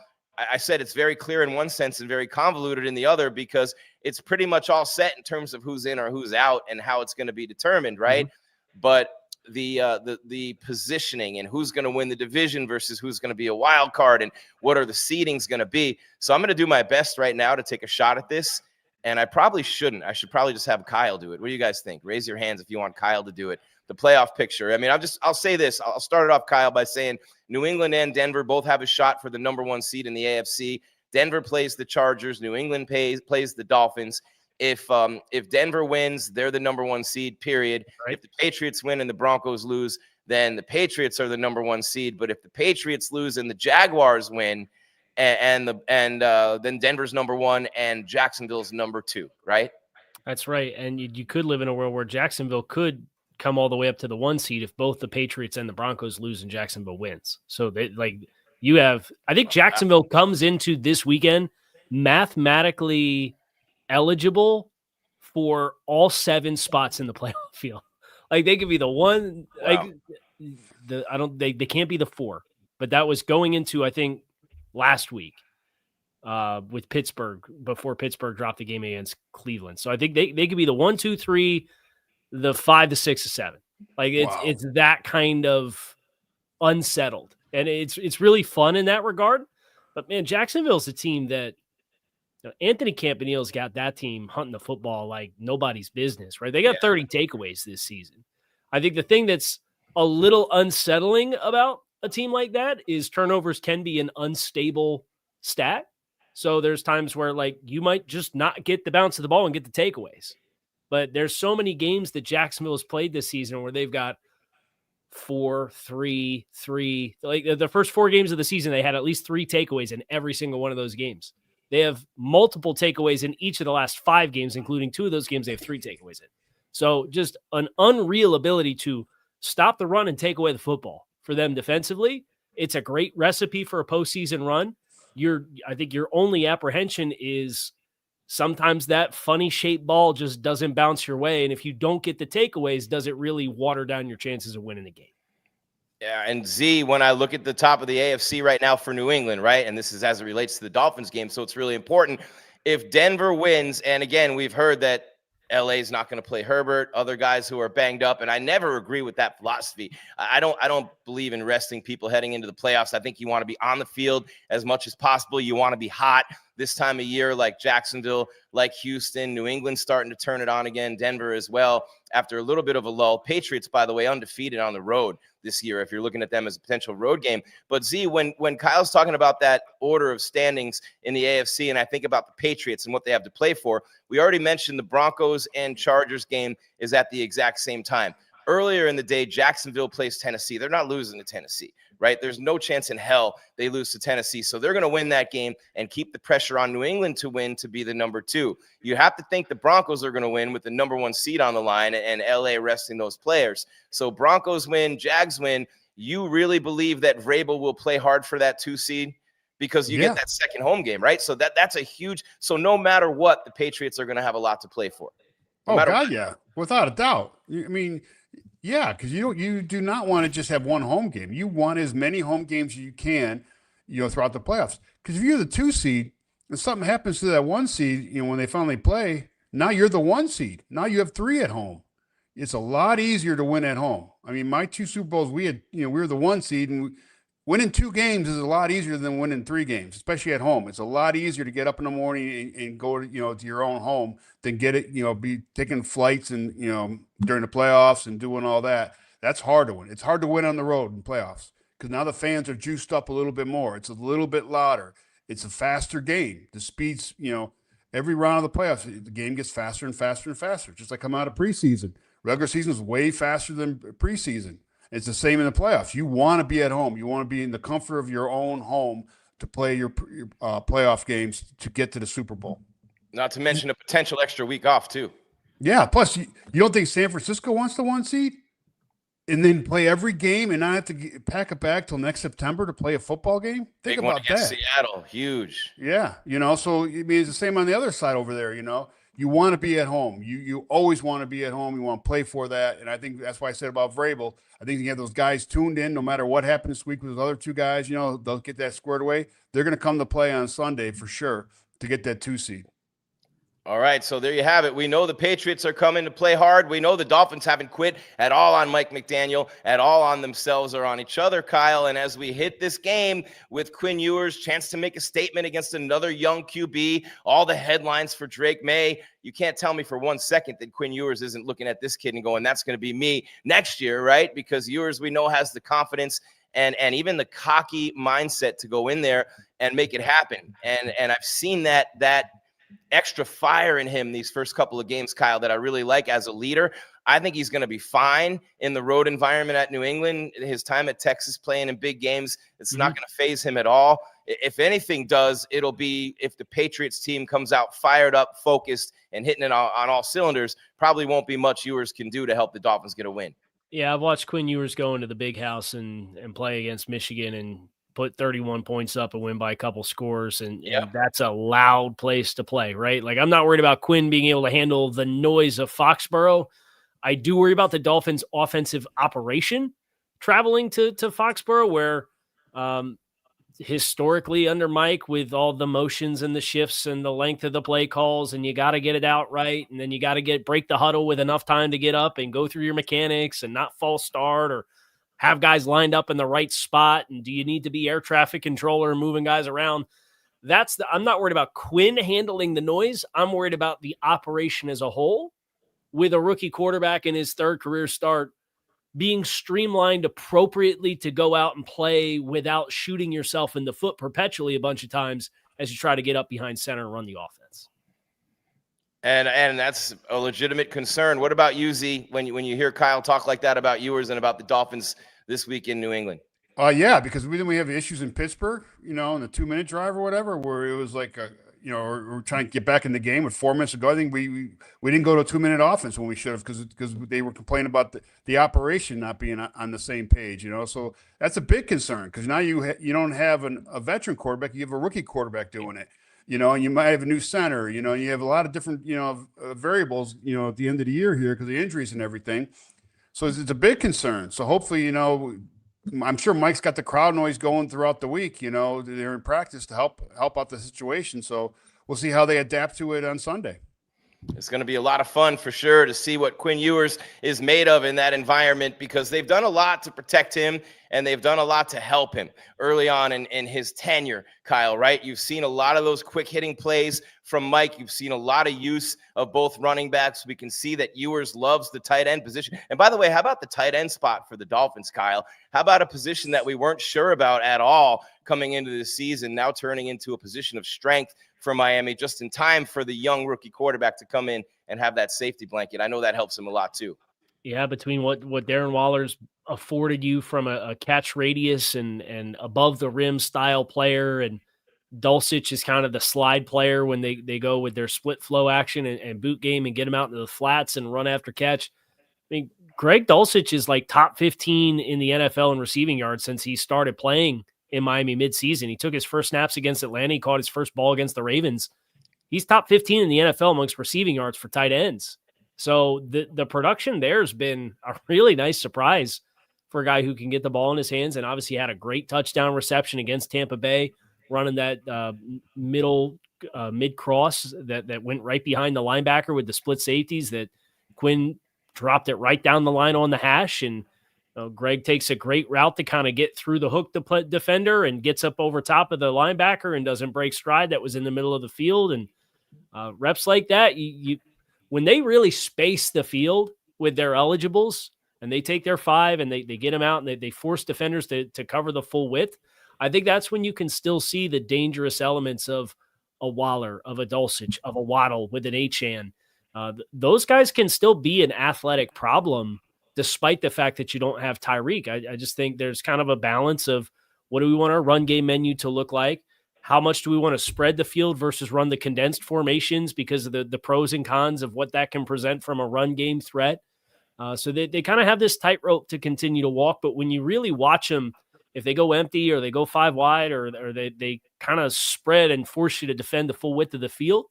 I said it's very clear in one sense and very convoluted in the other, because it's pretty much all set in terms of who's in or who's out and how it's going to be determined, right? Mm-hmm. But the positioning and who's going to win the division versus who's going to be a wild card and what are the seedings going to be. So I'm going to do my best right now to take a shot at this and I probably shouldn't. I should probably just have Kyle do it. What do you guys think? Raise your hands if you want Kyle to do it. The playoff picture. I mean, I'll say this. I'll start it off, Kyle, by saying New England and Denver both have a shot for the number 1 seed in the AFC. Denver plays the Chargers. New England plays the Dolphins. If Denver wins, they're the number 1 seed, period. Right. If the Patriots win and the Broncos lose, then the Patriots are the number 1 seed. But if the Patriots lose and the Jaguars win, then Denver's number 1 and Jacksonville's number 2, right? That's right. And you could live in a world where Jacksonville could come all the way up to the 1 seed if both the Patriots and the Broncos lose and Jacksonville wins. So I think Jacksonville comes into this weekend mathematically eligible for all 7 spots in the playoff field. Like they could be the one. Wow. They can't be the 4, but that was going into, I think, last week with Pittsburgh before Pittsburgh dropped the game against Cleveland. So I think they could be the 1, 2, 3, the 5, the 6, the 7. Like it's that kind of unsettled, and it's really fun in that regard. But man, Jacksonville's a team that Anthony Campanella's got that team hunting the football like nobody's business, right? They got 30 takeaways this season. I think the thing that's a little unsettling about a team like that is turnovers can be an unstable stat. So there's times where like you might just not get the bounce of the ball and get the takeaways. But there's so many games that Jacksonville has played this season where they've got 4, 3, 3. Like the first 4 games of the season, they had at least 3 takeaways in every single one of those games. They have multiple takeaways in each of the last 5 games, including 2 of those games they have 3 takeaways in. So just an unreal ability to stop the run and take away the football for them defensively. It's a great recipe for a postseason run. I think your only apprehension is sometimes that funny shaped ball just doesn't bounce your way. And if you don't get the takeaways, does it really water down your chances of winning the game? Yeah, and Z, when I look at the top of the AFC right now for New England, right, and this is as it relates to the Dolphins game, so it's really important. If Denver wins, and again, we've heard that LA is not going to play Herbert, other guys who are banged up, and I never agree with that philosophy. I don't believe in resting people heading into the playoffs. I think you want to be on the field as much as possible. You want to be hot this time of year, like Jacksonville, like Houston, New England starting to turn it on again, Denver as well, after a little bit of a lull. Patriots, by the way, undefeated on the road this year, if you're looking at them as a potential road game. But Z, when Kyle's talking about that order of standings in the AFC, and I think about the Patriots and what they have to play for, we already mentioned the Broncos and Chargers game is at the exact same time. Earlier in the day, Jacksonville plays Tennessee. They're not losing to Tennessee, right? There's no chance in hell they lose to Tennessee. So they're going to win that game and keep the pressure on New England to win to be the number 2. You have to think the Broncos are going to win with the number 1 seed on the line and LA resting those players. So Broncos win, Jags win. You really believe that Vrabel will play hard for that 2 seed? Because you get that second home game, right? So that's a huge – so no matter what, the Patriots are going to have a lot to play for. Without a doubt. I mean – yeah, because you do not want to just have one home game. You want as many home games as you can, throughout the playoffs. Because if you're the 2 seed and something happens to that 1 seed, when they finally play, now you're the 1 seed. Now you have 3 at home. It's a lot easier to win at home. I mean, my 2 Super Bowls, we were the 1 seed, and winning 2 games is a lot easier than winning 3 games, especially at home. It's a lot easier to get up in the morning and go to, to your own home than get it, be taking flights and, during the playoffs and doing all that. That's hard to win. It's hard to win on the road in playoffs because now the fans are juiced up a little bit more. It's a little bit louder. It's a faster game. The speeds, every round of the playoffs, the game gets faster and faster and faster, just like coming out of preseason. Regular season is way faster than preseason. It's the same in the playoffs. You want to be at home. You want to be in the comfort of your own home to play your playoff games to get to the Super Bowl. Not to mention a potential extra week off, too. Yeah, plus you don't think San Francisco wants the 1 seed? And then play every game and not have to pack it back till next September to play a football game? Think Big about one against that. Seattle, huge. Yeah, so I mean, it's the same on the other side over there, You want to be at home. You always want to be at home. You want to play for that. And I think that's why I said about Vrabel. I think you have those guys tuned in no matter what happened this week with those other 2 guys. They'll get that squared away. They're going to come to play on Sunday for sure to get that 2 seed. All right, so there you have it. We know the Patriots are coming to play hard. We know the Dolphins haven't quit at all on Mike McDaniel, at all on themselves or on each other, Kyle. And as we hit this game with Quinn Ewers' chance to make a statement against another young QB, all the headlines for Drake May, you can't tell me for 1 second that Quinn Ewers isn't looking at this kid and going, that's going to be me next year, right? Because Ewers, we know, has the confidence and even the cocky mindset to go in there and make it happen. And I've seen that extra fire in him these first couple of games, Kyle, that I really like as a leader. I think he's going to be fine in the road environment at New England. His time at Texas playing in big games, it's not going to phase him at all. If anything does, it'll be if the Patriots team comes out fired up, focused, and hitting it on all cylinders, probably won't be much Ewers can do to help the Dolphins get a win. Yeah, I've watched Quinn Ewers go into the big house and play against Michigan and put 31 points up and win by a couple scores. And that's a loud place to play, right? Like, I'm not worried about Quinn being able to handle the noise of Foxborough. I do worry about the Dolphins' offensive operation traveling to Foxborough, where historically under Mike, with all the motions and the shifts and the length of the play calls, and you got to get it out right, and then you got to break the huddle with enough time to get up and go through your mechanics and not false start or have guys lined up in the right spot, and do you need to be air traffic controller and moving guys around? I'm not worried about Quinn handling the noise. I'm worried about the operation as a whole, with a rookie quarterback in his third career start being streamlined appropriately to go out and play without shooting yourself in the foot perpetually a bunch of times as you try to get up behind center and run the offense. And that's a legitimate concern. What about you, Z, when you hear Kyle talk like that about Ewers and about the Dolphins this week in New England? Yeah, because we have issues in Pittsburgh, in the 2-minute drive or whatever, where it was like, we're trying to get back in the game with 4 minutes to go. I think we didn't go to a 2-minute offense when we should have, because they were complaining about the operation not being on the same page, So that's a big concern, because now you don't have a veteran quarterback, you have a rookie quarterback doing it. And you might have a new center, and you have a lot of different, variables, at the end of the year here because of the injuries and everything. So it's a big concern. So hopefully, I'm sure Mike's got the crowd noise going throughout the week, they're in practice to help out the situation. So we'll see how they adapt to it on Sunday. It's going to be a lot of fun for sure to see what Quinn Ewers is made of in that environment, because they've done a lot to protect him and they've done a lot to help him early on in his tenure, Kyle, right? You've seen a lot of those quick hitting plays from Mike. You've seen a lot of use of both running backs. We can see that Ewers loves the tight end position. And by the way, how about the tight end spot for the Dolphins, Kyle? How about a position that we weren't sure about at all coming into the season, now turning into a position of strength for Miami, just in time for the young rookie quarterback to come in and have that safety blanket? I know that helps him a lot too. Yeah, between what Darren Waller's afforded you from a catch radius and above the rim style player, and Dulcich is kind of the slide player when they go with their split flow action and boot game and get him out into the flats and run after catch. I mean, Greg Dulcich is like top 15 in the NFL in receiving yards since he started playing in Miami midseason. He took his first snaps against Atlanta. He caught his first ball against the Ravens. He's top 15 in the NFL amongst receiving yards for tight ends. So the production there has been a really nice surprise for a guy who can get the ball in his hands, and obviously had a great touchdown reception against Tampa Bay, running that mid cross that went right behind the linebacker with the split safeties that Quinn dropped it right down the line on the hash. And Greg takes a great route to kind of get through the hook defender and gets up over top of the linebacker and doesn't break stride. That was in the middle of the field. And reps like that, when they really space the field with their eligibles and they take their 5 and they get them out and they force defenders to cover the full width, I think that's when you can still see the dangerous elements of a Waller, of a Dulcich, of a Waddle with an Achane. Those guys can still be an athletic problem despite the fact that you don't have Tyreek. I just think there's kind of a balance of what do we want our run game menu to look like? How much do we want to spread the field versus run the condensed formations because of the pros and cons of what that can present from a run game threat? So they kind of have this tightrope to continue to walk. But when you really watch them, if they go empty or they go 5 wide or they kind of spread and force you to defend the full width of the field,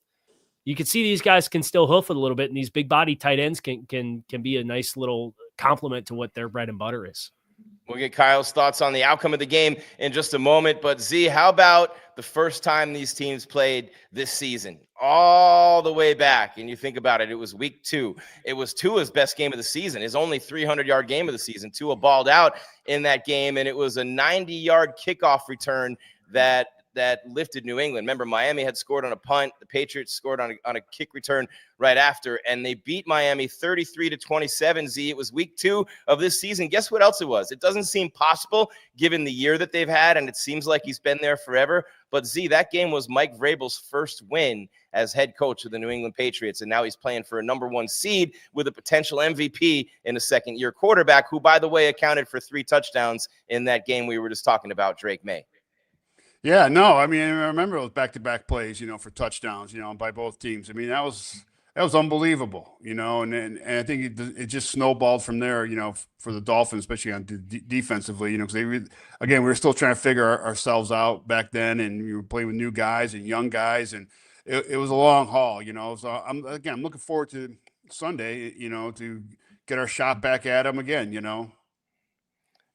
you can see these guys can still hoof it a little bit. And these big body tight ends can be a nice little complement to what their bread and butter is. We'll get Kyle's thoughts on the outcome of the game in just a moment. But Z, how about the first time these teams played this season? All the way back. And you think about it, it was week 2. It was Tua's best game of the season, his only 300-yard game of the season. Tua balled out in that game, and it was a 90-yard kickoff return that lifted New England. Remember, Miami had scored on a punt. The Patriots scored on a kick return right after, and they beat Miami 33-27. Z, it was week 2 of this season. Guess what else it was? It doesn't seem possible given the year that they've had, and it seems like he's been there forever. But Z, that game was Mike Vrabel's first win as head coach of the New England Patriots, and now he's playing for a number 1 seed with a potential MVP in a second-year quarterback, who, by the way, accounted for 3 touchdowns in that game we were just talking about, Drake May. Yeah, no, I mean, I remember those back-to-back plays, for touchdowns, by both teams. I mean, that was unbelievable, and I think it just snowballed from there, for the Dolphins, especially on defensively, because we were still trying to figure ourselves out back then, and we were playing with new guys and young guys, and it was a long haul, So I'm looking forward to Sunday, to get our shot back at them again,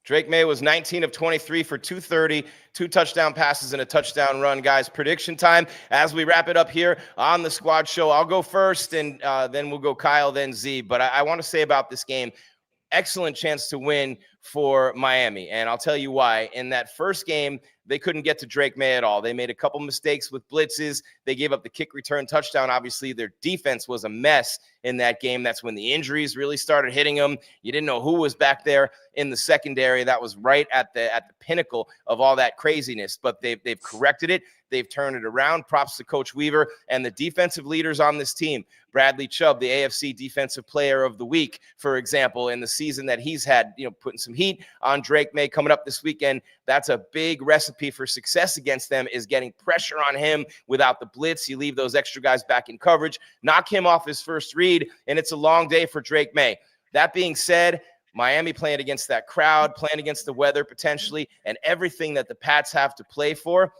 Drake May was 19 of 23 for 230, 2 touchdown passes and a touchdown run. Guys, prediction time as we wrap it up here on the Squad Show. I'll go first, and then we'll go Kyle, then Z. But I want to say about this game, excellent chance to win for Miami, and I'll tell you why. In that first game, they couldn't get to Drake May at all. They made a couple mistakes with blitzes. They gave up the kick return touchdown. Obviously, their defense was a mess in that game. That's when the injuries really started hitting them. You didn't know who was back there in the secondary. That was right at the pinnacle of all that craziness. But they've corrected it. They've turned it around. Props to Coach Weaver and the defensive leaders on this team. Bradley Chubb, the AFC Defensive Player of the Week, for example, in the season that he's had, putting some heat on Drake May coming up this weekend. That's a big recipe for success against them, is getting pressure on him without the blitz. You leave those extra guys back in coverage, knock him off his first read, and it's a long day for Drake May. That being said, Miami playing against that crowd, playing against the weather potentially, and everything that the Pats have to play for,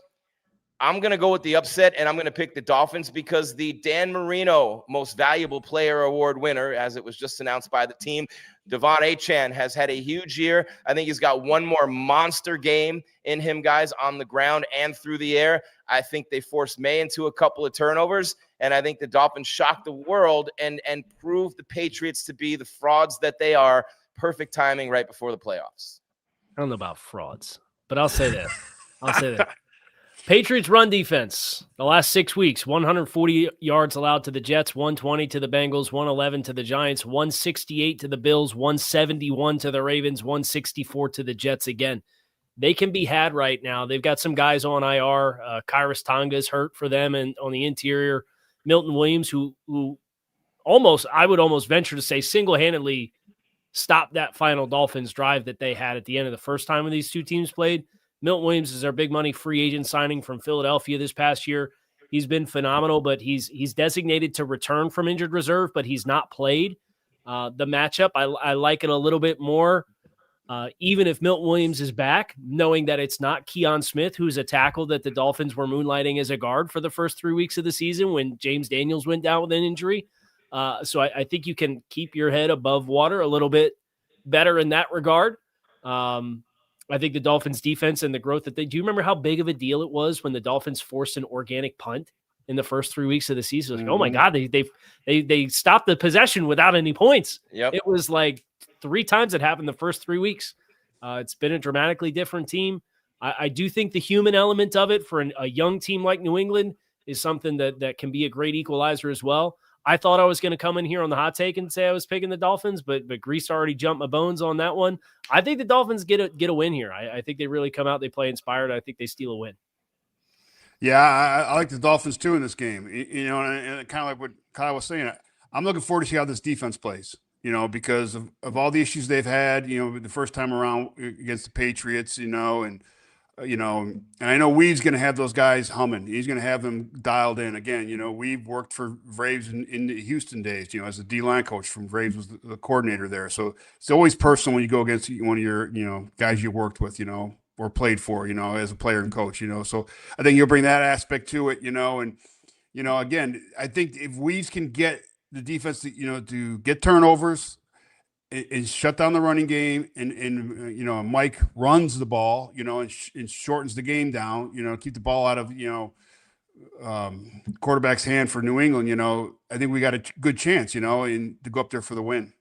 I'm going to go with the upset, and I'm going to pick the Dolphins because the Dan Marino Most Valuable Player Award winner, as it was just announced by the team, Devon Achane, has had a huge year. I think he's got one more monster game in him, guys, on the ground and through the air. I think they forced May into a couple of turnovers, and I think the Dolphins shocked the world and proved the Patriots to be the frauds that they are. Perfect timing right before the playoffs. I don't know about frauds, but I'll say that. Patriots run defense, the last 6 weeks, 140 yards allowed to the Jets, 120 to the Bengals, 111 to the Giants, 168 to the Bills, 171 to the Ravens, 164 to the Jets again. They can be had right now. They've got some guys on IR. Kairos Tonga is hurt for them, and on the interior, Milton Williams, who I would almost venture to say single-handedly stopped that final Dolphins drive that they had at the end of the first time when these two teams played. Milton Williams is our big money free agent signing from Philadelphia this past year. He's been phenomenal, but he's designated to return from injured reserve, but he's not played. The matchup, I like it a little bit more, even if Milton Williams is back, knowing that it's not Keon Smith, who's a tackle that the Dolphins were moonlighting as a guard for the first 3 weeks of the season when James Daniels went down with an injury. So I think you can keep your head above water a little bit better in that regard. I think the Dolphins defense and the growth that do you remember how big of a deal it was when the Dolphins forced an organic punt in the first 3 weeks of the season? Like, oh my God, they stopped the possession without any points. Yep. It was like 3 times it happened the first 3 weeks. It's been a dramatically different team. I do think the human element of it for a young team like New England is something that can be a great equalizer as well. I thought I was going to come in here on the hot take and say I was picking the Dolphins, but Grease already jumped my bones on that one. I think the Dolphins get a win here. I think they really come out, they play inspired. I think they steal a win. Yeah, I like the Dolphins too in this game. And kind of like what Kyle was saying, I'm looking forward to see how this defense plays. Because of all the issues they've had, the first time around against the Patriots, and I know Weave's going to have those guys humming. He's going to have them dialed in again. We've worked for Braves in the Houston days, as a D-line coach from Braves, was the coordinator there. So it's always personal when you go against one of your, guys you worked with, or played for, as a player and coach, So I think you'll bring that aspect to it, and, again, I think if Weaves can get the defense to get turnovers is shut down the running game, and Mike runs the ball, and shortens the game down, keep the ball out of, quarterback's hand for New England, I think we got a good chance, and to go up there for the win.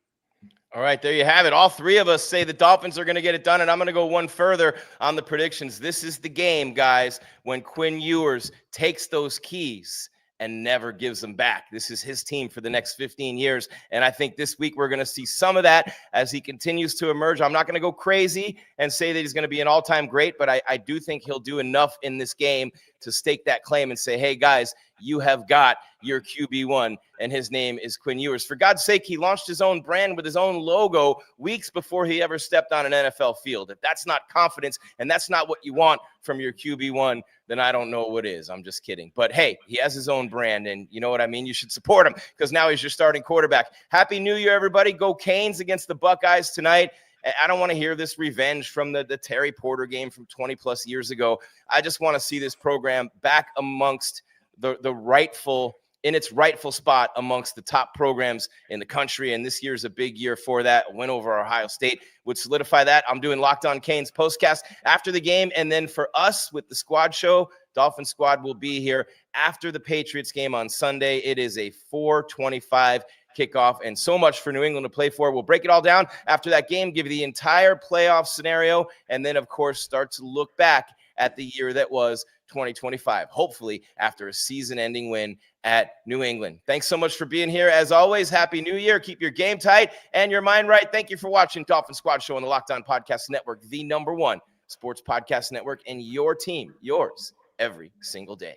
All right, there you have it. All three of us say the Dolphins are going to get it done, and I'm going to go one further on the predictions. This is the game, guys, when Quinn Ewers takes those keys and never gives them back. This is his team for the next 15 years, and I think this week we're going to see some of that as he continues to emerge. I'm not going to go crazy and say that he's going to be an all-time great, but I do think he'll do enough in this game to stake that claim and say, hey, guys, you have got your QB1, and his name is Quinn Ewers. For God's sake, he launched his own brand with his own logo weeks before he ever stepped on an NFL field. If that's not confidence and that's not what you want from your QB1, then I don't know what is. I'm just kidding. But, hey, he has his own brand, and you know what I mean? You should support him because now he's your starting quarterback. Happy New Year, everybody. Go Canes against the Buckeyes tonight. I don't want to hear this revenge from the Terry Porter game from 20-plus years ago. I just want to see this program back amongst the rightful – in its rightful spot amongst the top programs in the country. And this year's a big year for that. A win over Ohio State would solidify that. I'm doing Locked On Canes postcast after the game. And then for us with the squad show, Dolphin Squad will be here after the Patriots game on Sunday. It is a 4:25 kickoff and so much for New England to play for. We'll break it all down after that game, give you the entire playoff scenario, and then, of course, start to look back at the year that was 2025, hopefully after a season-ending win at New England. Thanks so much for being here. As always, Happy New Year. Keep your game tight and your mind right. Thank you for watching Dolphin Squad Show on the Locked On Podcast Network, the #1 sports podcast network, and your team, yours, every single day.